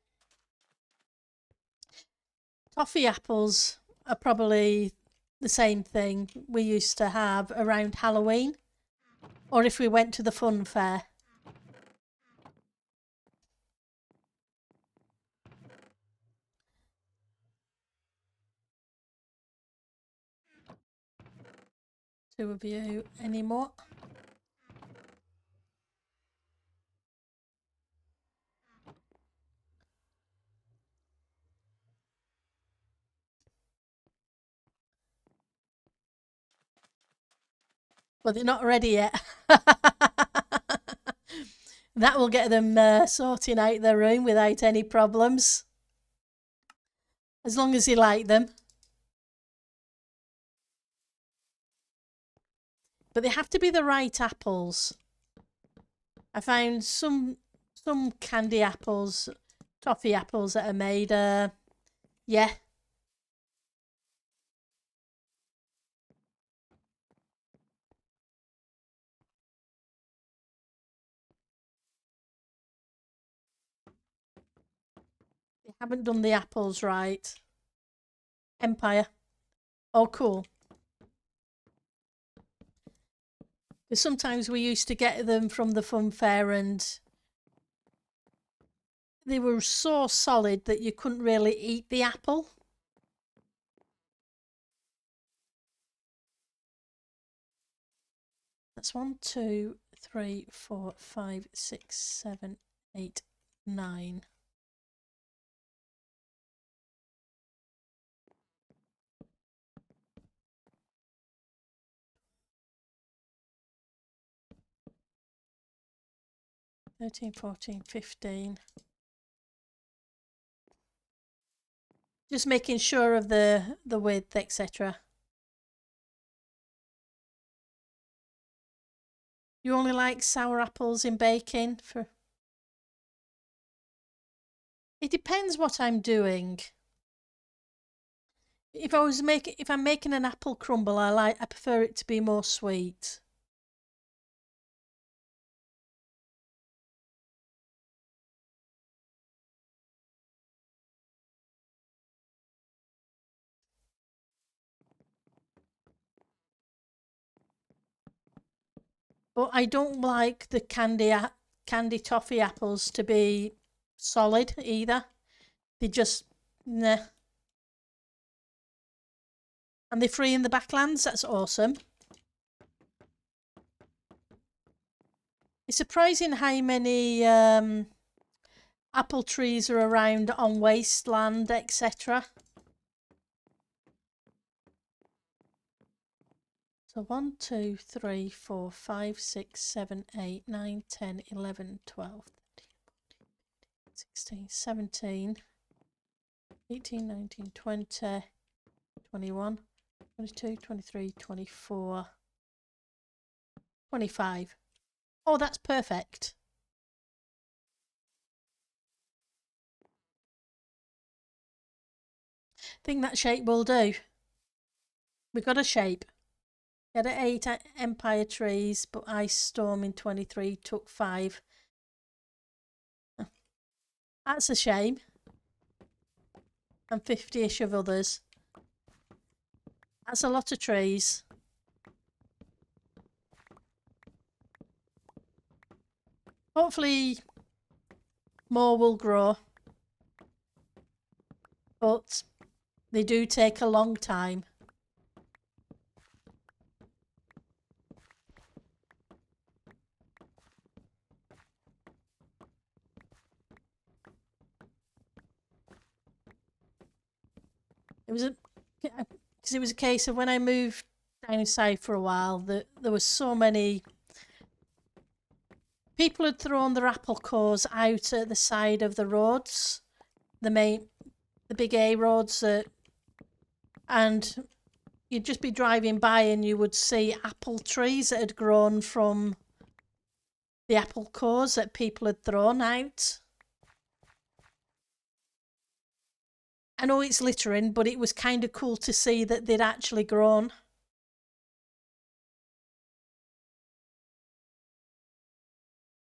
Toffee apples are probably the same thing we used to have around Halloween, or if we went to the fun fair. Two of you anymore? Well, they're not ready yet. That will get them sorting out their room without any problems. As long as you like them. But they have to be the right apples. I found some candy apples, toffee apples that are made, yeah. They haven't done the apples right. Empire. Oh, cool. Because sometimes we used to get them from the fun fair and they were so solid that you couldn't really eat the apple. That's 1, 2, 3, 4, 5, 6, 7, 8, 9. Thirteen, 14, 15. Just making sure of the width, etc. You only like sour apples in baking? It depends what I'm doing. If I'm making an apple crumble, I prefer it to be more sweet. But I don't like the candy toffee apples to be solid either. They just nah. And they're free in the backlands. That's awesome. It's surprising how many apple trees are around on wasteland, etc. So 1, 2, 3, 4, 5, 6, 7, 8, 9, 10, 11, 12, 13, 16, 17, 18, 19, 20, 21, 22, 23, 24, 25. Oh, that's perfect. I think that shape will do. We've got a shape. We had 8 empire trees, but ice storm in 23 took 5. That's a shame. And 50-ish of others. That's a lot of trees. Hopefully more will grow. But they do take a long time. It was because it was a case of when I moved down south for a while that there was so many people had thrown their apple cores out at the side of the roads, the big A roads, and you'd just be driving by and you would see apple trees that had grown from the apple cores that people had thrown out. I know it's littering, but it was kind of cool to see that they'd actually grown.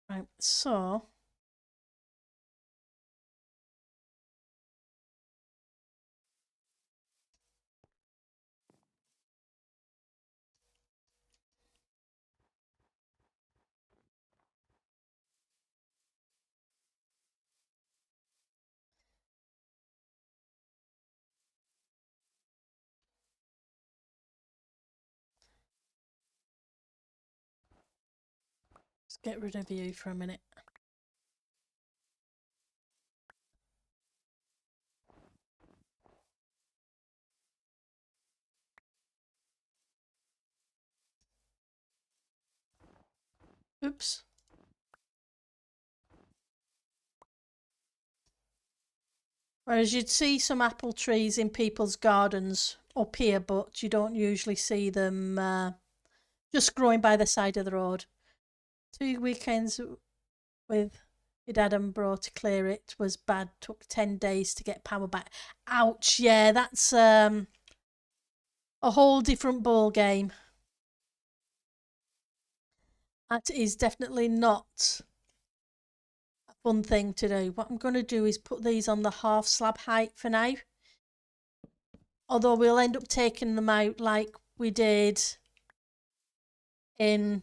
Right, so let's get rid of you for a minute. Oops. Whereas you'd see some apple trees in people's gardens up here, but you don't usually see them just growing by the side of the road. 2 weekends with your dad and bro to clear it was bad. Took 10 days to get power back. Ouch, yeah, that's a whole different ball game. That is definitely not a fun thing to do. What I'm going to do is put these on the half slab height for now. Although we'll end up taking them out like we did in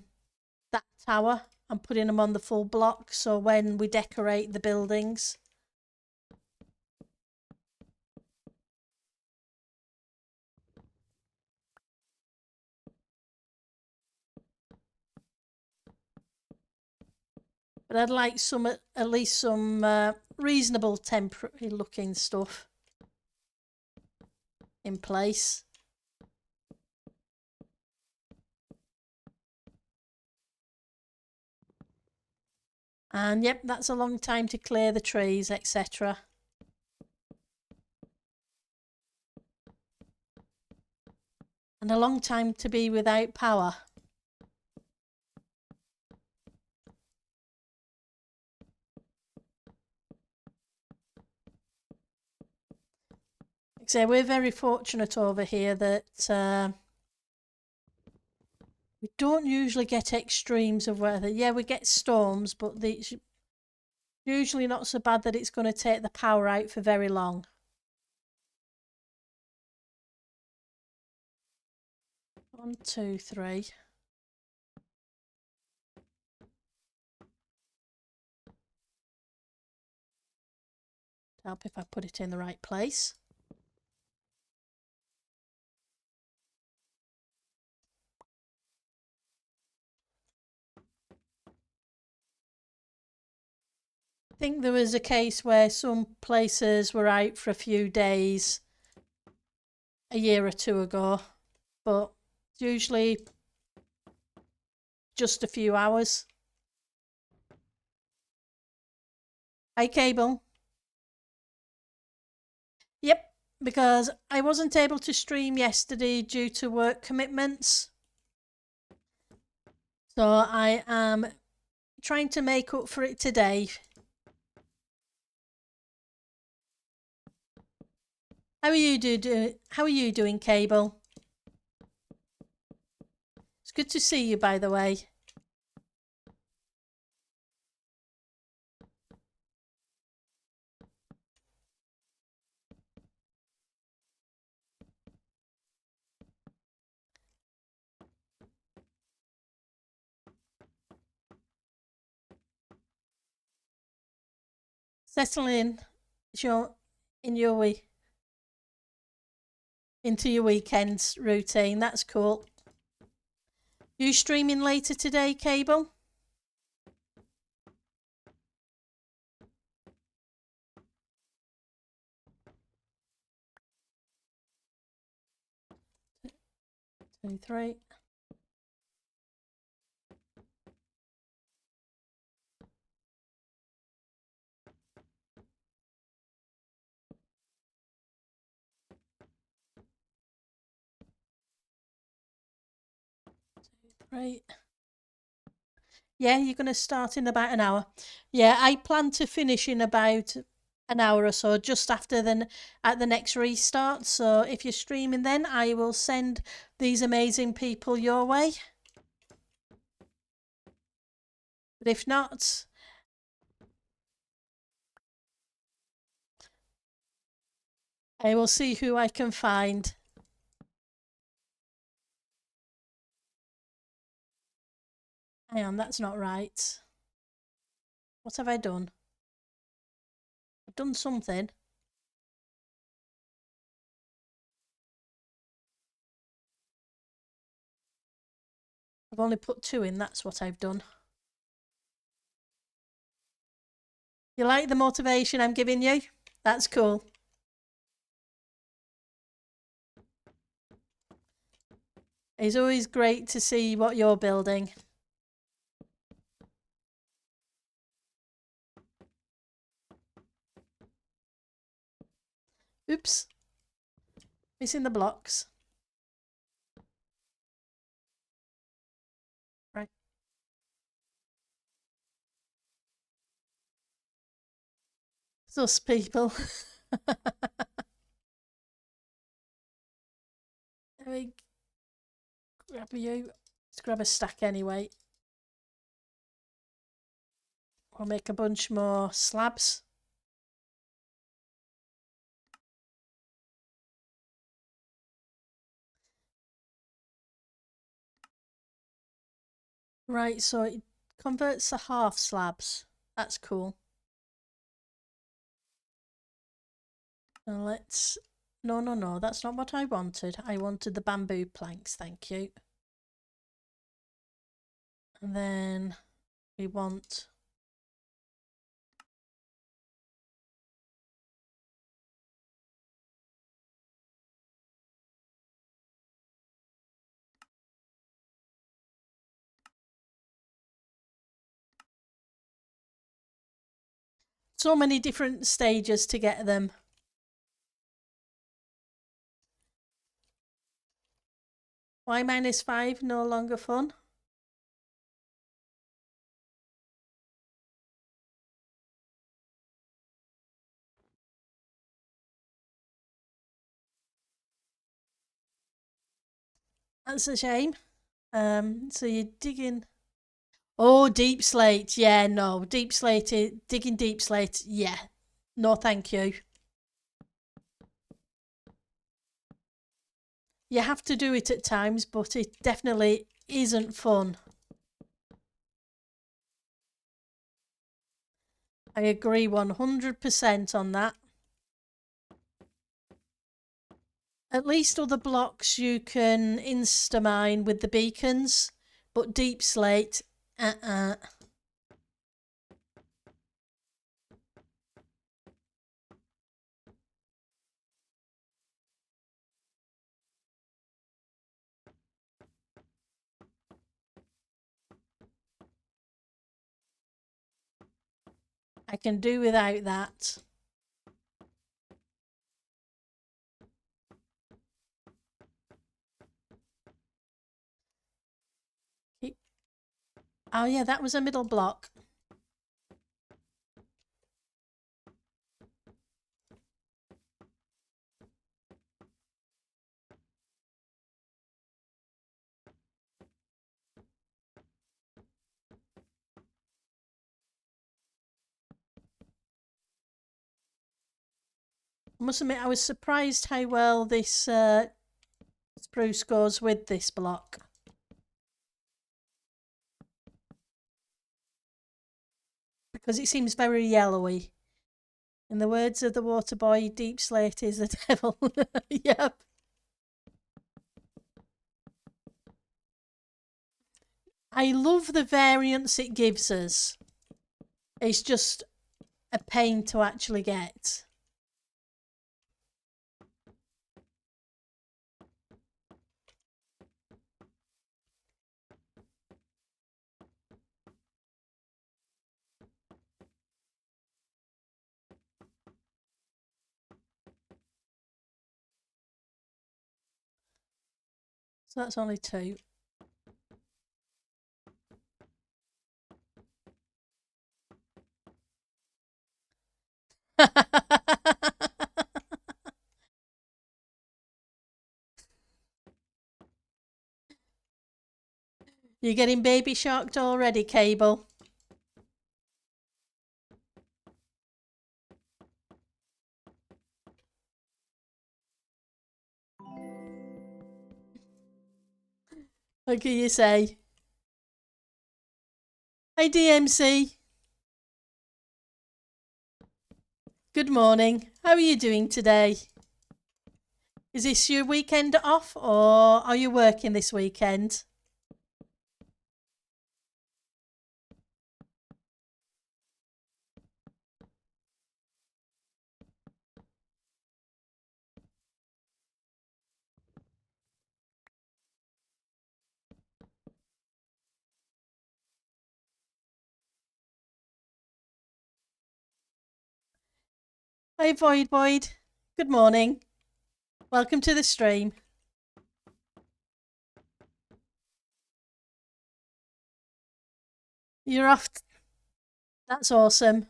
that tower and putting them on the full block. So when we decorate the buildings. But I'd like some, at least some reasonable temporary looking stuff in place. And yep, that's a long time to clear the trees, etc. And a long time to be without power. So we're very fortunate over here that we don't usually get extremes of weather. Yeah, we get storms, but it's usually not so bad that it's going to take the power out for very long. One, two, three. Help if I put it in the right place. I think there was a case where some places were out for a few days a year or two ago, but usually just a few hours. Hi, Cable. Yep, because I wasn't able to stream yesterday due to work commitments. So I am trying to make up for it today. How are you doing, Cable? It's good to see you, by the way. Settle in, in your week, into your weekend routine. That's cool. You streaming later today, Cable? Two, three. Right. Yeah, you're going to start in about an hour. Yeah, I plan to finish in about an hour or so, just after at the next restart. So if you're streaming then, I will send these amazing people your way. But if not, I will see who I can find. Hang on, that's not right. What have I done? I've done something. I've only put 2 in, that's what I've done. You like the motivation I'm giving you? That's cool. It's always great to see what you're building. Oops. Missing the blocks. Right. Sus people. Let me grab you. Let's grab a stack anyway. We'll make a bunch more slabs. Right, so it converts to half slabs. That's cool. Now let's... No, that's not what I wanted. I wanted the bamboo planks, thank you. And then we want So many different stages to get them. Y -5 no longer fun? That's a shame. So you're digging. Oh, deep slate. Yeah, no. Deep slate, digging deep slate. Yeah. No, thank you. You have to do it at times, but it definitely isn't fun. I agree 100% on that. At least other blocks you can insta-mine with the beacons, but deep slate, uh-uh. I can do without that. Oh yeah, that was a middle block. I must admit, I was surprised how well this spruce goes with this block. Because it seems very yellowy. In the words of the water boy, deep slate is the devil. Yep. I love the variance it gives us. It's just a pain to actually get. So that's only 2. You're getting baby sharked already, Cable. What can you say? Hey, DMC. Good morning. How are you doing today? Is this your weekend off or are you working this weekend? Hey, Void. Good morning. Welcome to the stream. You're off. That's awesome.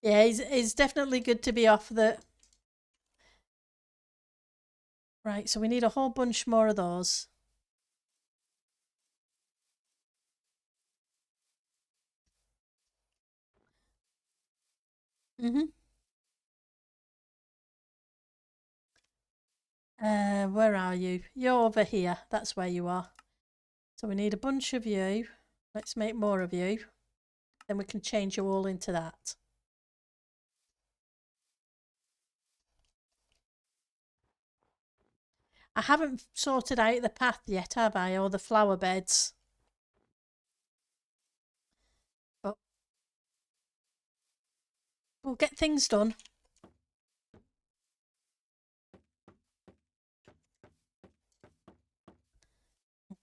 Yeah, it's definitely good to be off the. Right, so we need a whole bunch more of those. Mm-hmm. Where are you? You're over here. That's where you are. So we need a bunch of you. Let's make more of you. Then we can change you all into that. I haven't sorted out the path yet, have I? Or the flower beds. But we'll get things done.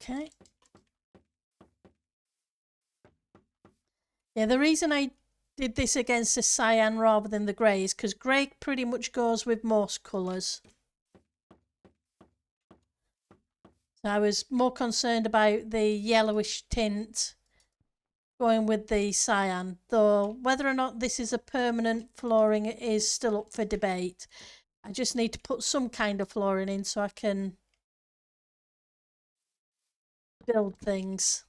Okay. Yeah, the reason I did this against the cyan rather than the grey is because grey pretty much goes with most colours. So I was more concerned about the yellowish tint going with the cyan, though whether or not this is a permanent flooring is still up for debate. I just need to put some kind of flooring in so I can build things.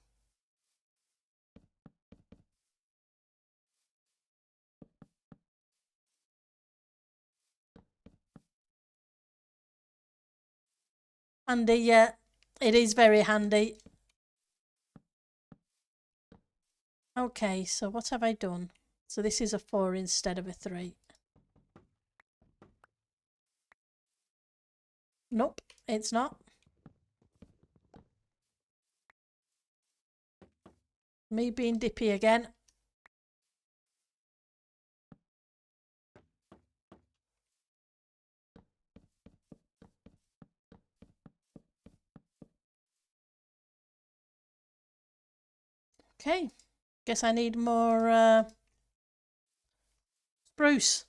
Handy, yeah, it is very handy. Okay, so what have I done? So this is a 4 instead of a 3. Nope, it's not. Me being dippy again. Okay, guess I need more spruce.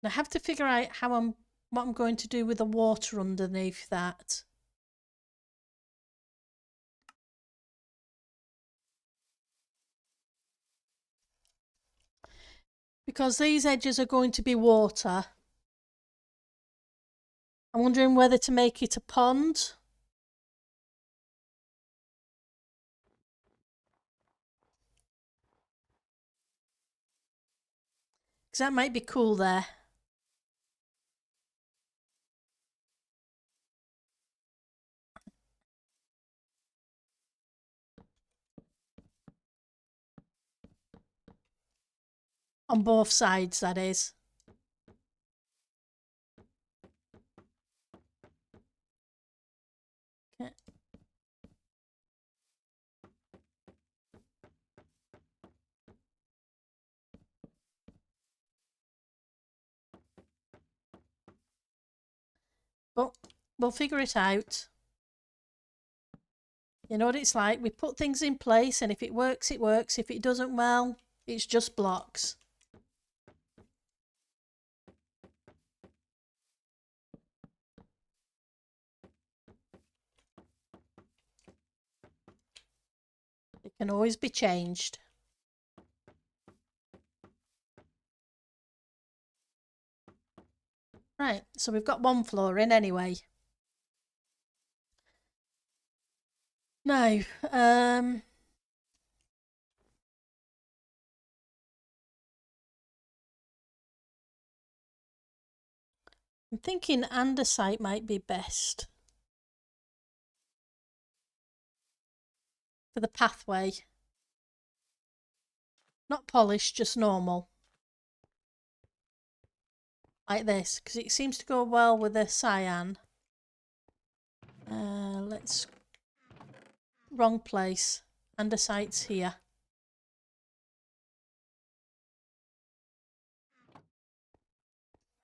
And I have to figure out what I'm going to do with the water underneath that. Because these edges are going to be water. I'm wondering whether to make it a pond. Because that might be cool there. On both sides, that is. Okay. But we'll figure it out. You know what it's like? We put things in place, and if it works, it works. If it doesn't, well, it's just blocks. It can always be changed. Right, so we've got one floor in anyway. Now, I'm thinking andesite might be best for the pathway. Not polished, just normal. Like this, because it seems to go well with the cyan. Let's... Wrong place. Andesite's here.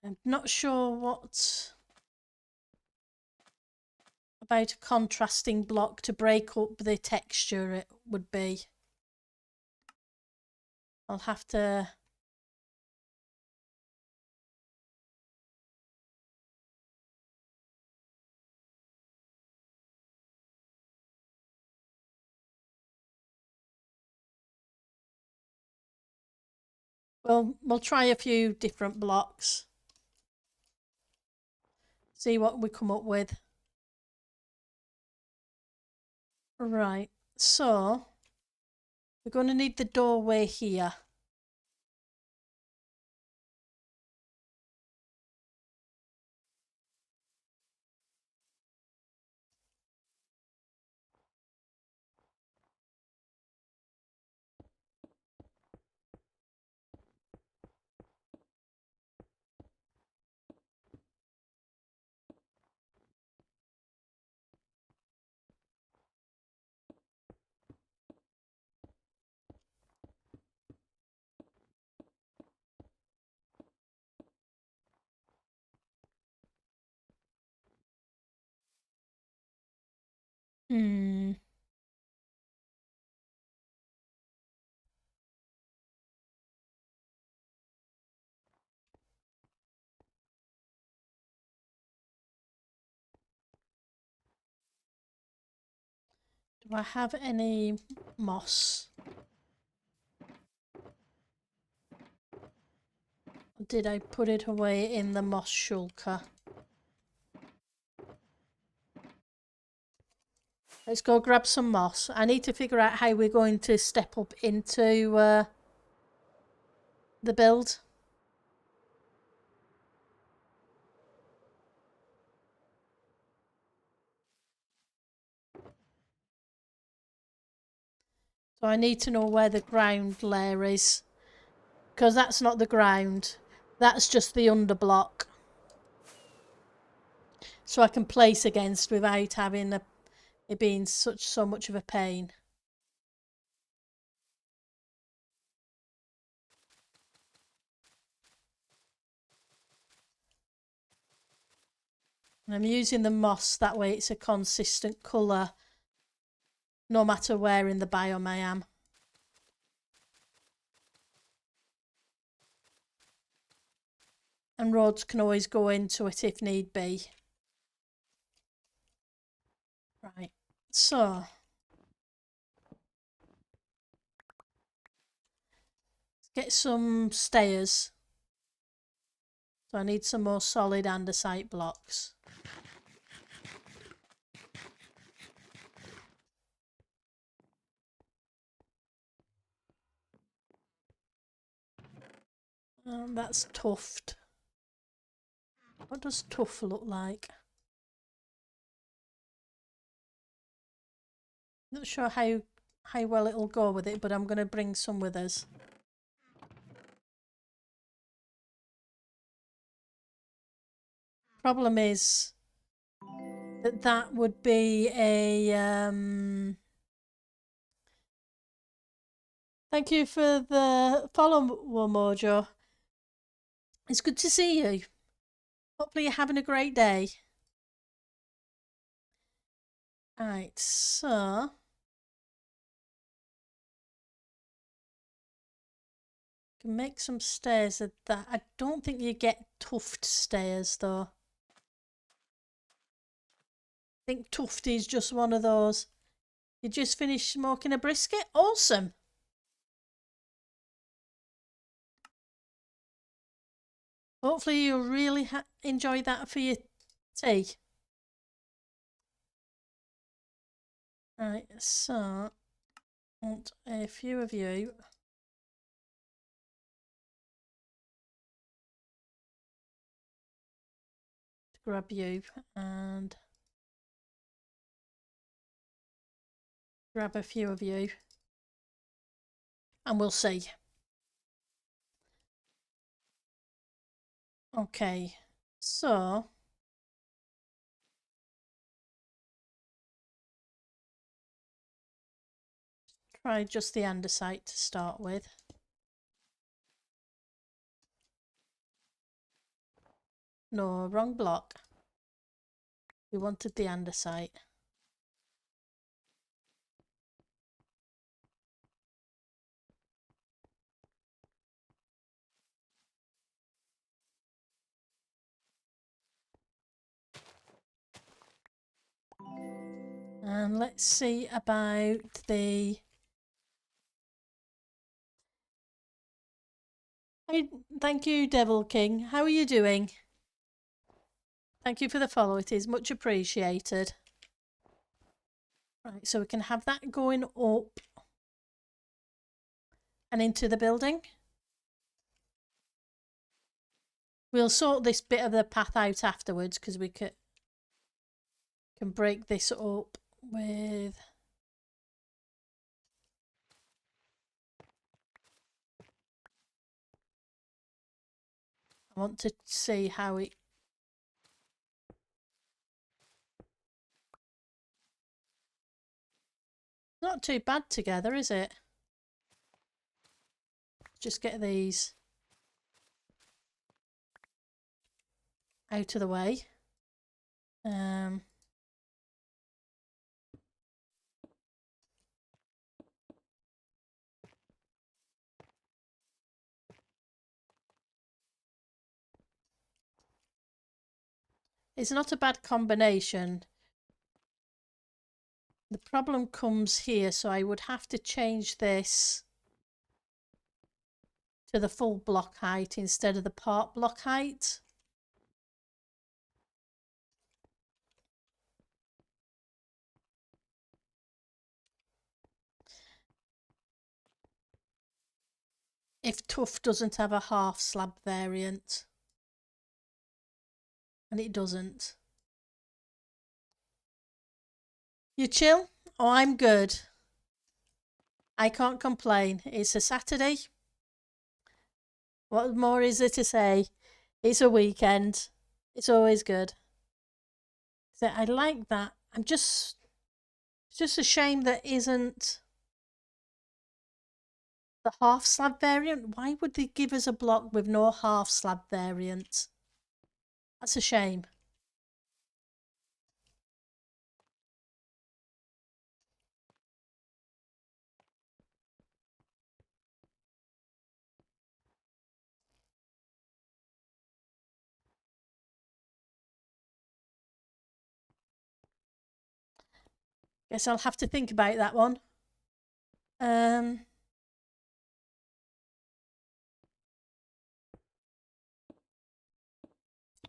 I'm not sure what about a contrasting block to break up the texture it would be. I'll have to... Well, we'll try a few different blocks. See what we come up with. Right, so we're going to need the doorway here. Hmm. Do I have any moss? Or did I put it away in the moss shulker? Let's go grab some moss. I need to figure out how we're going to step up into the build. So I need to know where the ground layer is, because that's not the ground. That's just the underblock. So I can place against without having it being so much of a pain. And I'm using the moss, that way it's a consistent colour no matter where in the biome I am. And roads can always go into it if need be. Right, so let's get some stairs. So I need some more solid andesite blocks. That's tuft. What does tuft look like? Not sure how well it'll go with it, but I'm going to bring some with us. Problem is that would be a thank you for the follow, Mojo. It's good to see you. Hopefully you're having a great day. Right, so can make some stairs at that. I don't think you get tuft stairs though. I think tuft is just one of those. You just finished smoking a brisket? Awesome. Hopefully you'll really enjoy that for your tea. Right, so I want a few of you to grab you and grab a few of you, and we'll see. Okay, so try just the andesite to start with. No, wrong block. We wanted the andesite. And let's see about the... Hey, thank you, Devil King. How are you doing? Thank you for the follow. It is much appreciated. Right, so we can have that going up and into the building. We'll sort this bit of the path out afterwards because we can break this up with... I want to see how it... Not too bad together, is it? Just get these out of the way. It's not a bad combination. The problem comes here, so I would have to change this to the full block height instead of the part block height. If Tough doesn't have a half slab variant. And it doesn't. You chill? Oh, I'm good. I can't complain. It's a Saturday. What more is there to say? It's a weekend. It's always good. So I like that. It's just a shame there isn't the half slab variant. Why would they give us a block with no half slab variant? That's a shame. Guess I'll have to think about that one.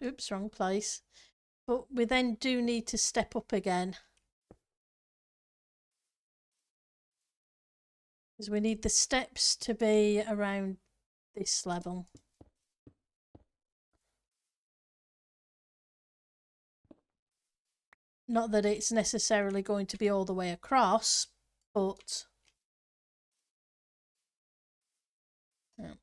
Oops, wrong place. But we then do need to step up again. Because we need the steps to be around this level. Not that it's necessarily going to be all the way across, but yeah.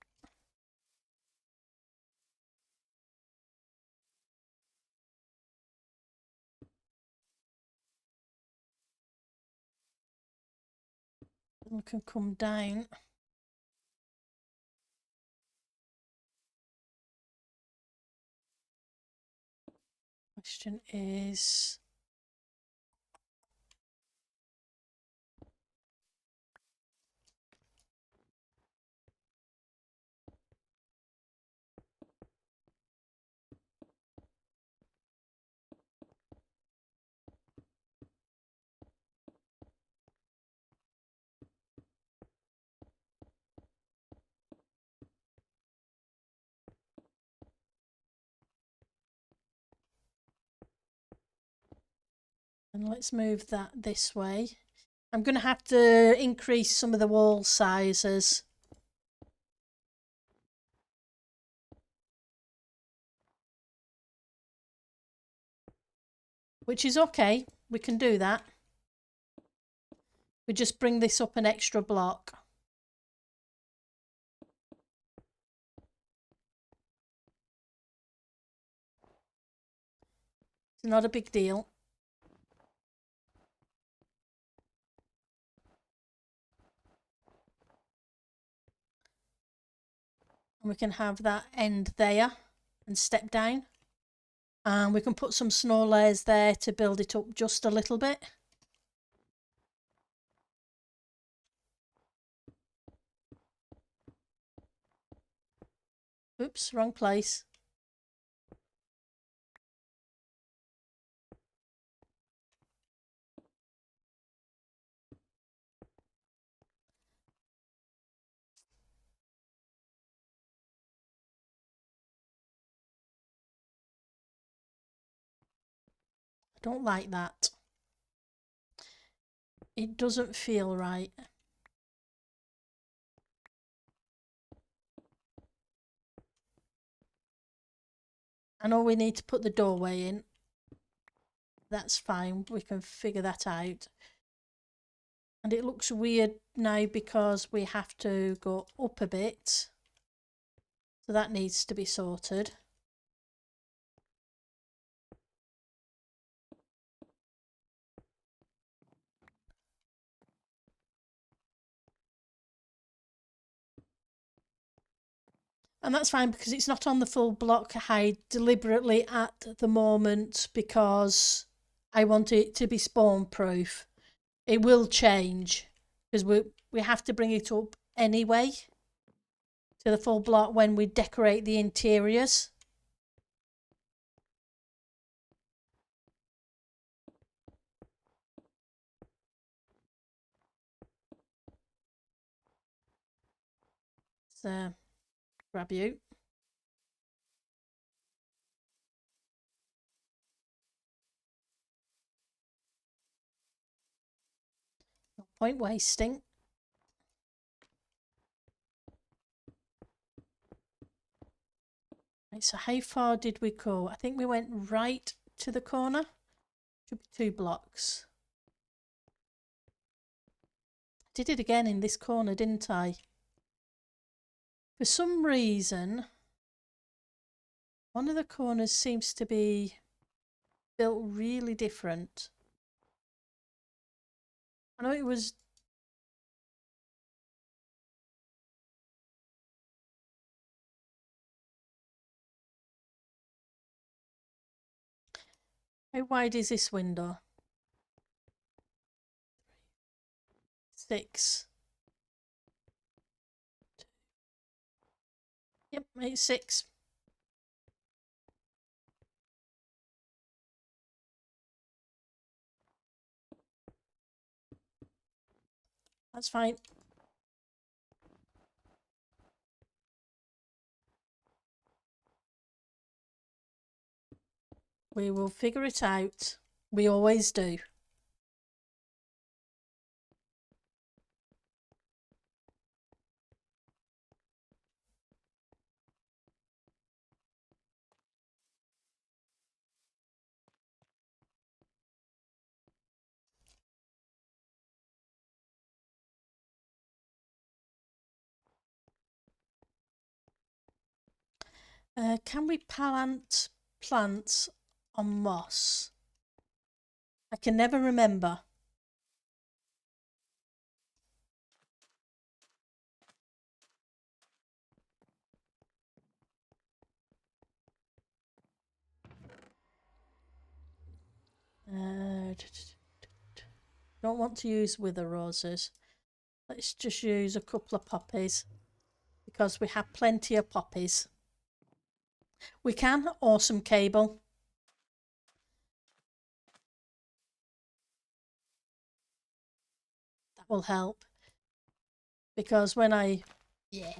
We can come down. Question is, and let's move that this way. I'm going to have to increase some of the wall sizes. Which is okay, we can do that. We just bring this up an extra block. It's not a big deal. And we can have that end there and step down. And we can put some snow layers there to build it up just a little bit. Oops, wrong place. I don't like that. It doesn't feel right. I know we need to put the doorway in. That's fine, we can figure that out. And it looks weird now because we have to go up a bit. So that needs to be sorted. And that's fine because it's not on the full block height deliberately at the moment because I want it to be spawn proof. It will change because we have to bring it up anyway to the full block when we decorate the interiors. grab you. No point wasting. Right, so how far did we go? I think we went right to the corner. Should be 2 blocks. Did it again in this corner, didn't I? For some reason, one of the corners seems to be built really different. I know it was... How wide is this window? 6. Yep, it's 6. That's fine. We will figure it out. We always do. Can we plant plants on moss? I can never remember. Don't want to use wither roses. Let's just use a couple of poppies because we have plenty of poppies. We can, or some cable. That will help because when I... Yeah.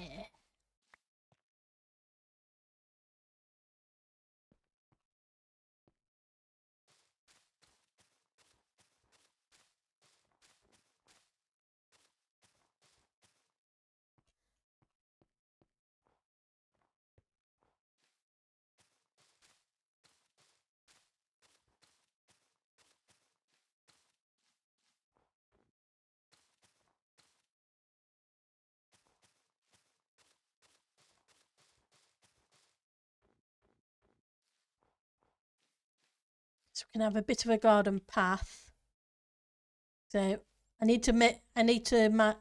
So we can have a bit of a garden path. So I need to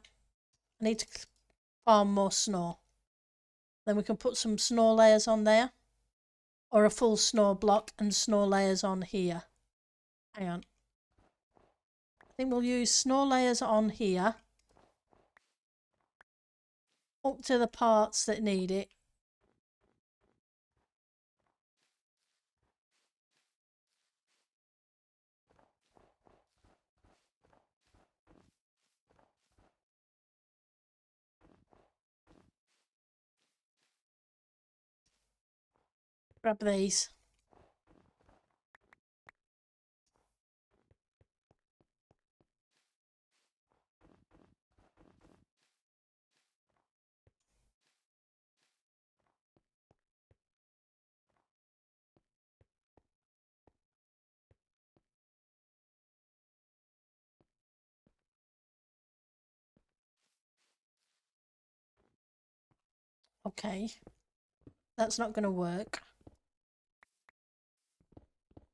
farm more snow. Then we can put some snow layers on there, or a full snow block and snow layers on here. Hang on. I think we'll use snow layers on here up to the parts that need it. Grab these. Okay, that's not going to work.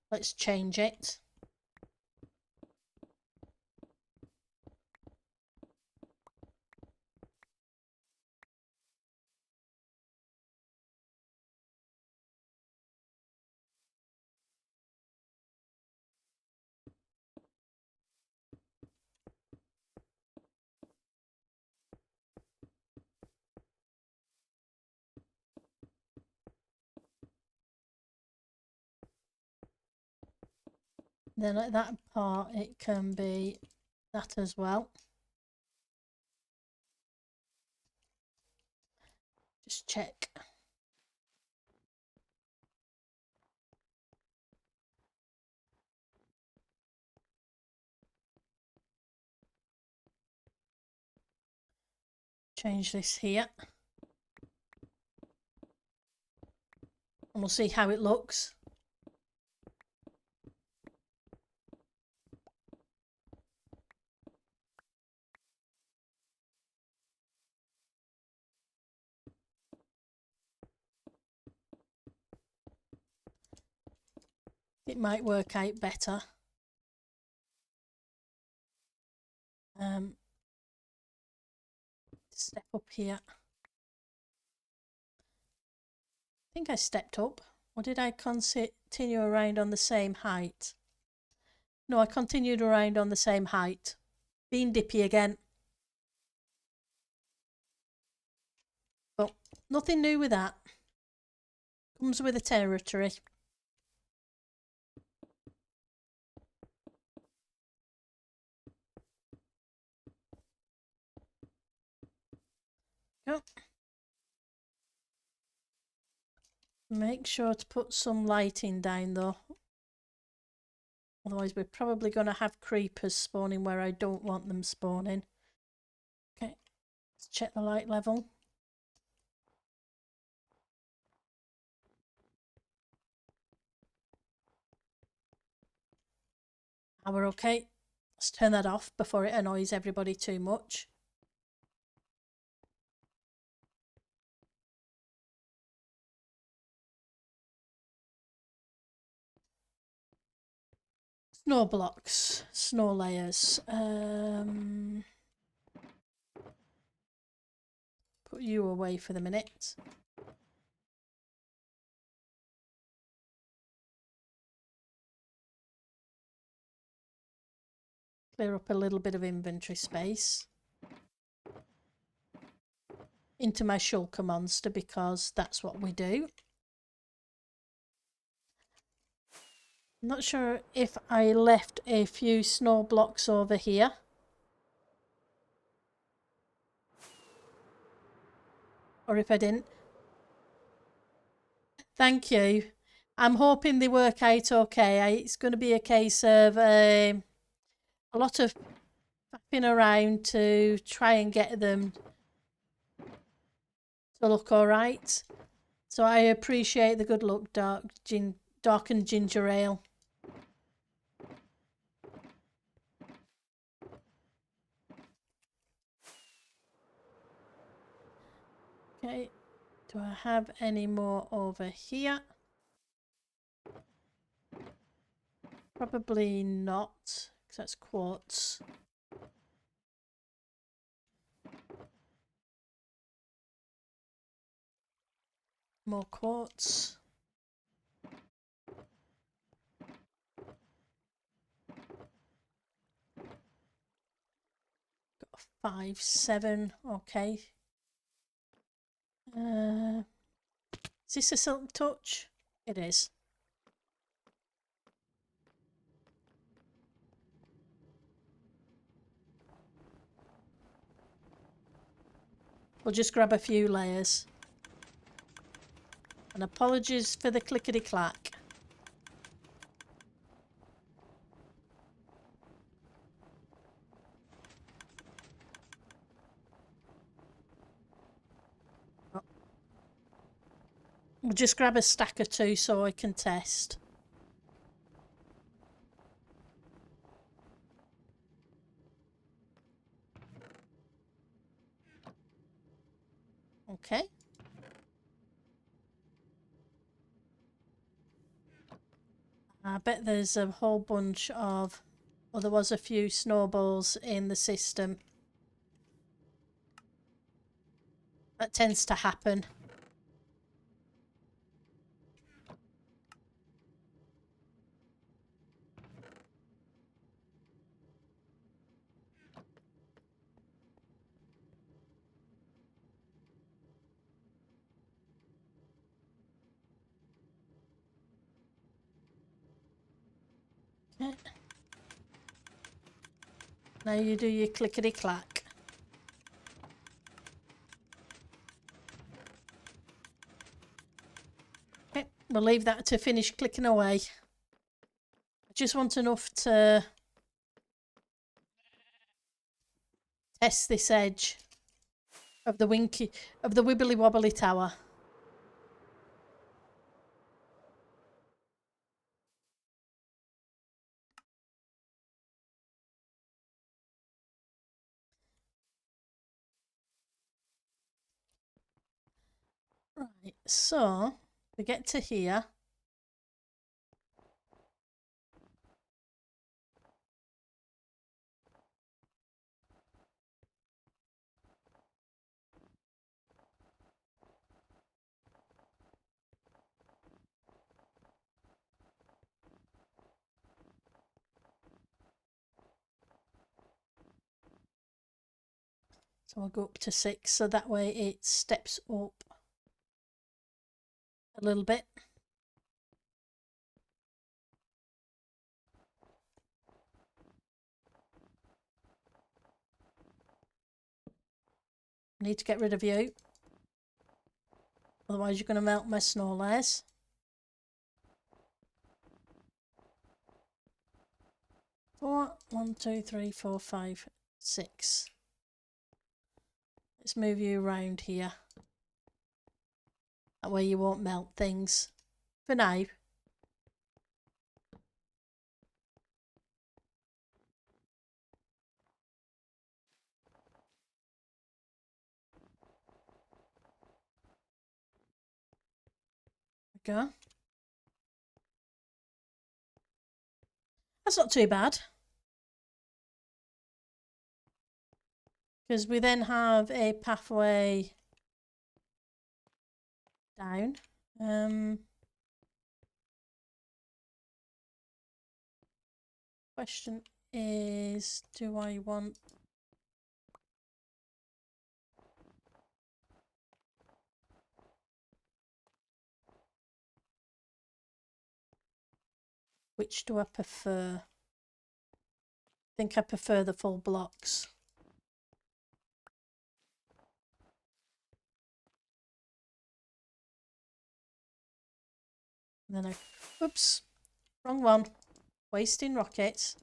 Let's change it. Then at that part, it can be that as well. Just check. Change this here. And we'll see how it looks. It might work out better. Step up here. I think I stepped up. Or did I continue around on the same height? No, I continued around on the same height. Being dippy again. But nothing new with that. Comes with the territory. Yep. Make sure to put some lighting down though. Otherwise we're probably going to have creepers spawning where I don't want them spawning. Okay, let's check the light level. Now we're okay. Let's turn that off before it annoys everybody too much. Snow blocks, snow layers. Put you away for the minute. Clear up a little bit of inventory space. Into my shulker monster because that's what we do. I'm not sure if I left a few snow blocks over here. Or if I didn't. Thank you. I'm hoping they work out okay. It's going to be a case of a lot of faffing around to try and get them to look alright. So I appreciate the good luck, darkened ginger ale. Okay, do I have any more over here? Probably not, because that's quartz. More quartz. Got 5, 7, okay. Is this a silk touch? It is. We'll just grab a few layers. And apologies for the clickety-clack. We'll just grab a stack or two so I can test. Okay. I bet there's a whole bunch of, or there was a few snowballs in the system. That tends to happen. Okay. Now you do your clickety-clack. We'll leave that to finish clicking away. I just want enough to test this edge of the wibbly wobbly tower. Right, so we get to here. So I'll go up to 6, so that way it steps up a little bit. Need to get rid of you. Otherwise you're going to melt my snow layers. One, two, three, four, 5, 6. Let's move you around here. That way you won't melt things. For now. There we go. That's not too bad. Because we then have a pathway down. Question is, do I want... Which do I prefer? I think I prefer the full blocks. And then oops, wrong one. Wasting rockets.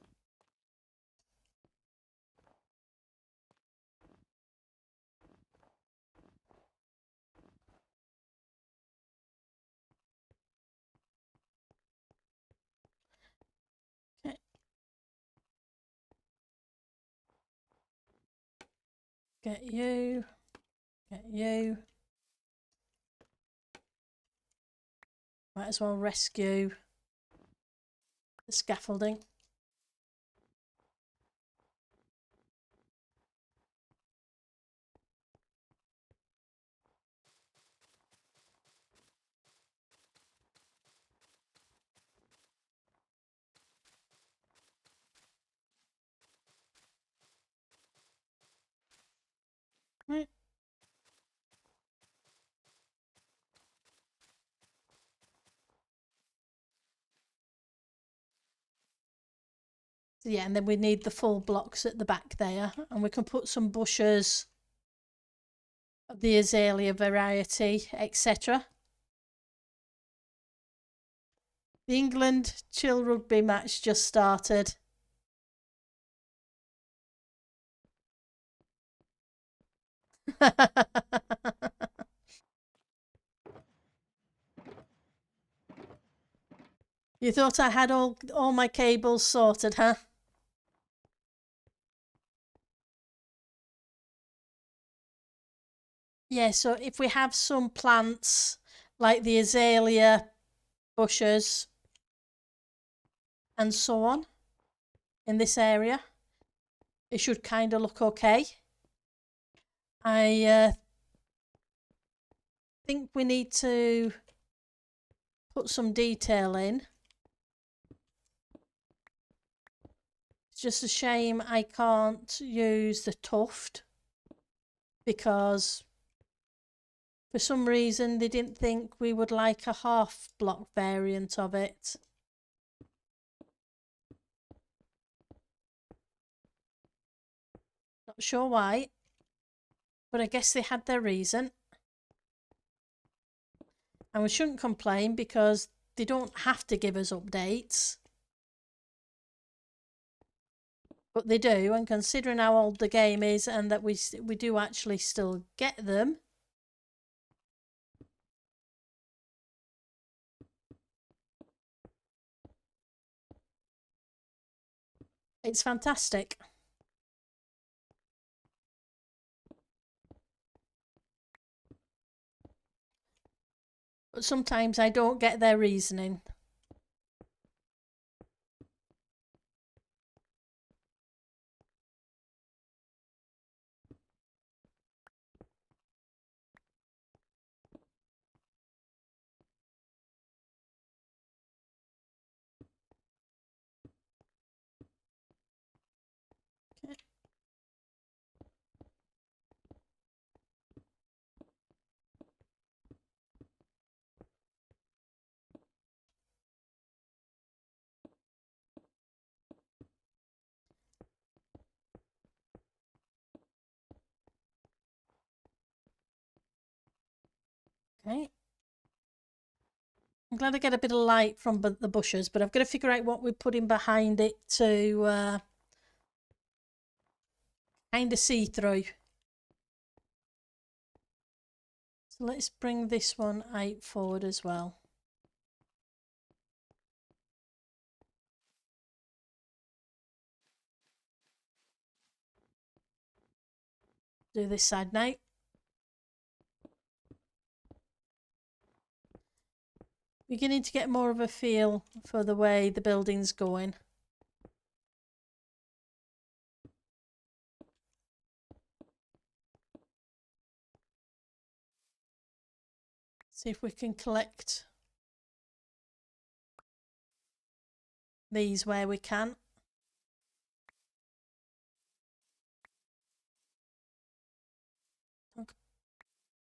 Okay. Get you. Get you. Might as well rescue the scaffolding. Right. So yeah, and then we need the full blocks at the back there, and we can put some bushes of the azalea variety, etc. The England chill rugby match just started. You thought I had all my cables sorted, huh? Yeah, so if we have some plants like the azalea bushes and so on in this area, it should kind of look okay. I think we need to put some detail in. It's just a shame I can't use the tuft because for some reason they didn't think we would like a half block variant of it. Not sure why, but I guess they had their reason. And we shouldn't complain because they don't have to give us updates. But they do, and considering how old the game is and that we do actually still get them. It's fantastic. But sometimes I don't get their reasoning. Okay. I'm glad I get a bit of light from the bushes, but I've got to figure out what we're putting behind it to kind of see through. So let's bring this one out forward as well. Do this side now. Beginning to get more of a feel for the way the building's going. See if we can collect these where we can.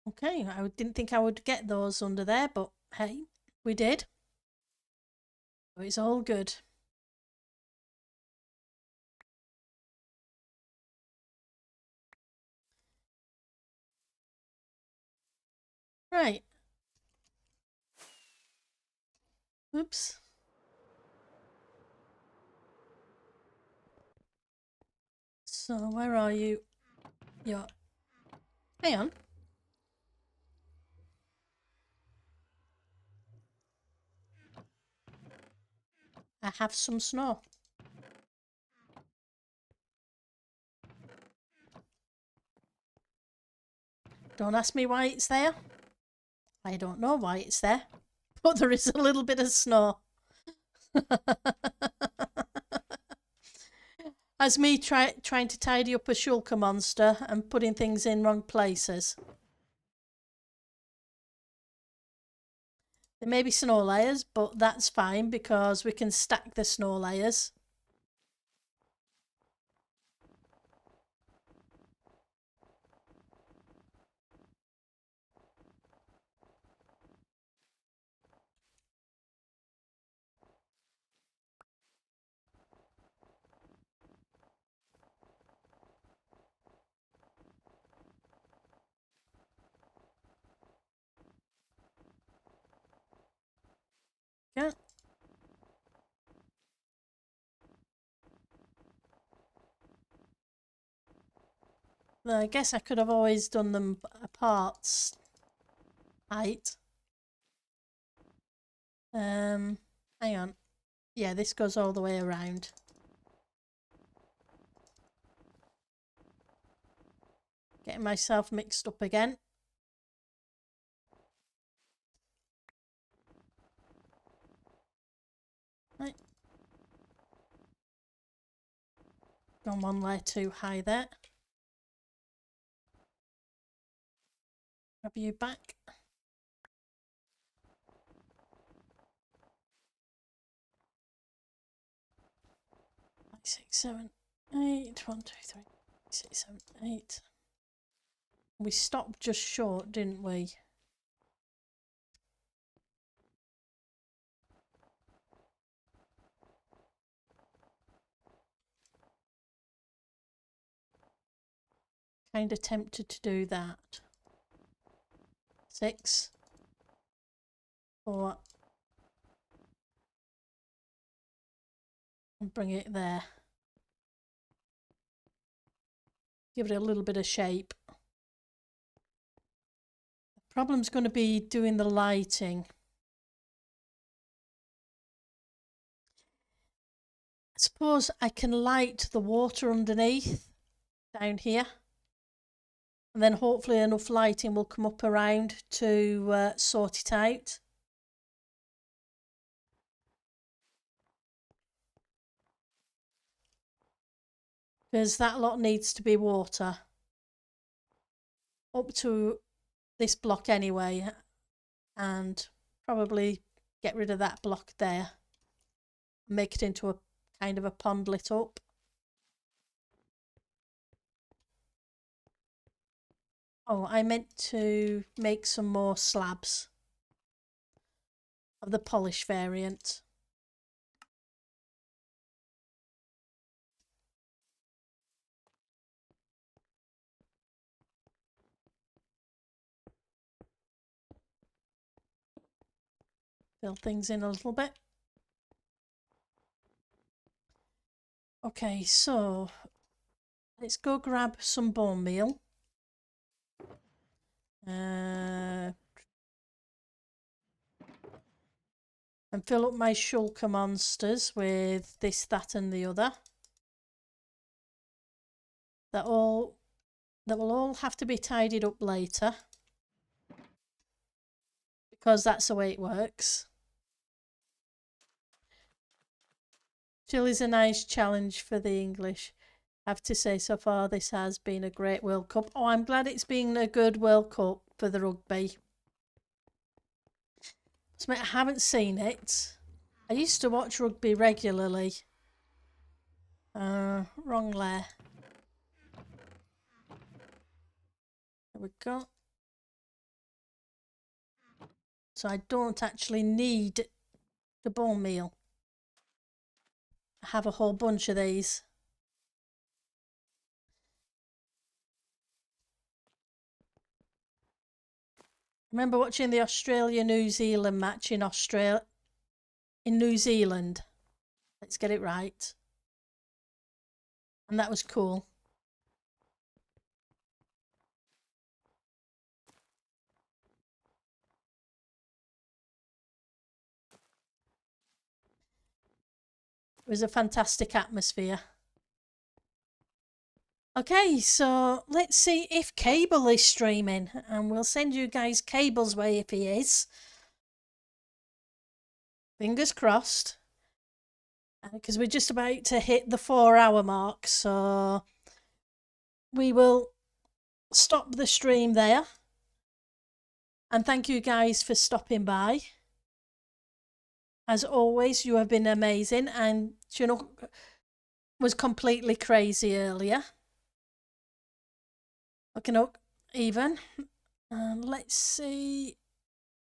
Okay, I didn't think I would get those under there, but hey, we did. So it's all good. Right. Oops. So where are you? You're... Hang on. I have some snow. Don't ask me why it's there. I don't know why it's there, but there is a little bit of snow. As me trying to tidy up a shulker monster and putting things in wrong places. There may be snow layers, but that's fine because we can stack the snow layers. Yeah. I guess I could have always done them apart height. Hang on. Yeah, this goes all the way around. Getting myself mixed up again. Right. Gone one layer too high there. Grab you back. 6, 7, 8. 1, 2, 3, 6, 7, 8. We stopped just short, didn't we? Kind of tempted to do that. 6. support and bring it there. Give it a little bit of shape. The problem's going to be doing the lighting. I suppose I can light the water underneath down here, and then hopefully enough lighting will come up around to sort it out. Because that lot needs to be water up to this block anyway, and probably get rid of that block there, make it into a kind of a pond lit up. Oh, I meant to make some more slabs of the polish variant. Fill things in a little bit. Okay, so let's go grab some bone meal. And fill up my shulker monsters with this, that and the other. That will all have to be tidied up later, because that's the way it works. Chile's a nice challenge for the English. I have to say, so far this has been a great World Cup. Oh, I'm glad it's been a good World Cup for the rugby. I haven't seen it. I used to watch rugby regularly. Wrong layer. There we go. So I don't actually need the bone meal. I have a whole bunch of these. I remember watching the Australia-New Zealand match in New Zealand. Let's get it right. And that was cool. It was a fantastic atmosphere. Okay, so let's see if Cable is streaming, and we'll send you guys Cable's way if he is. Fingers crossed. Because we're just about to hit the 4-hour mark, so we will stop the stream there. And thank you guys for stopping by. As always, you have been amazing, and Chinook was completely crazy earlier. Looking up even. Let's see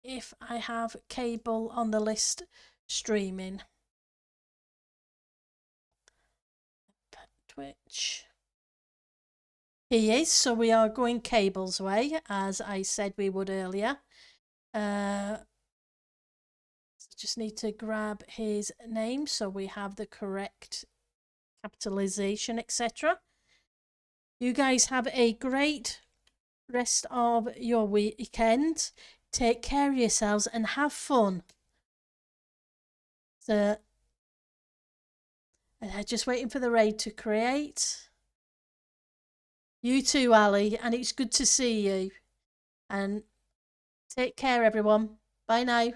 if I have Cable on the list streaming. Twitch. He is, so we are going Cable's way, as I said we would earlier. Just need to grab his name so we have the correct capitalization, etc. You guys have a great rest of your weekend. Take care of yourselves and have fun. So, just waiting for the raid to create. You too, Ali, and it's good to see you. And take care, everyone. Bye now.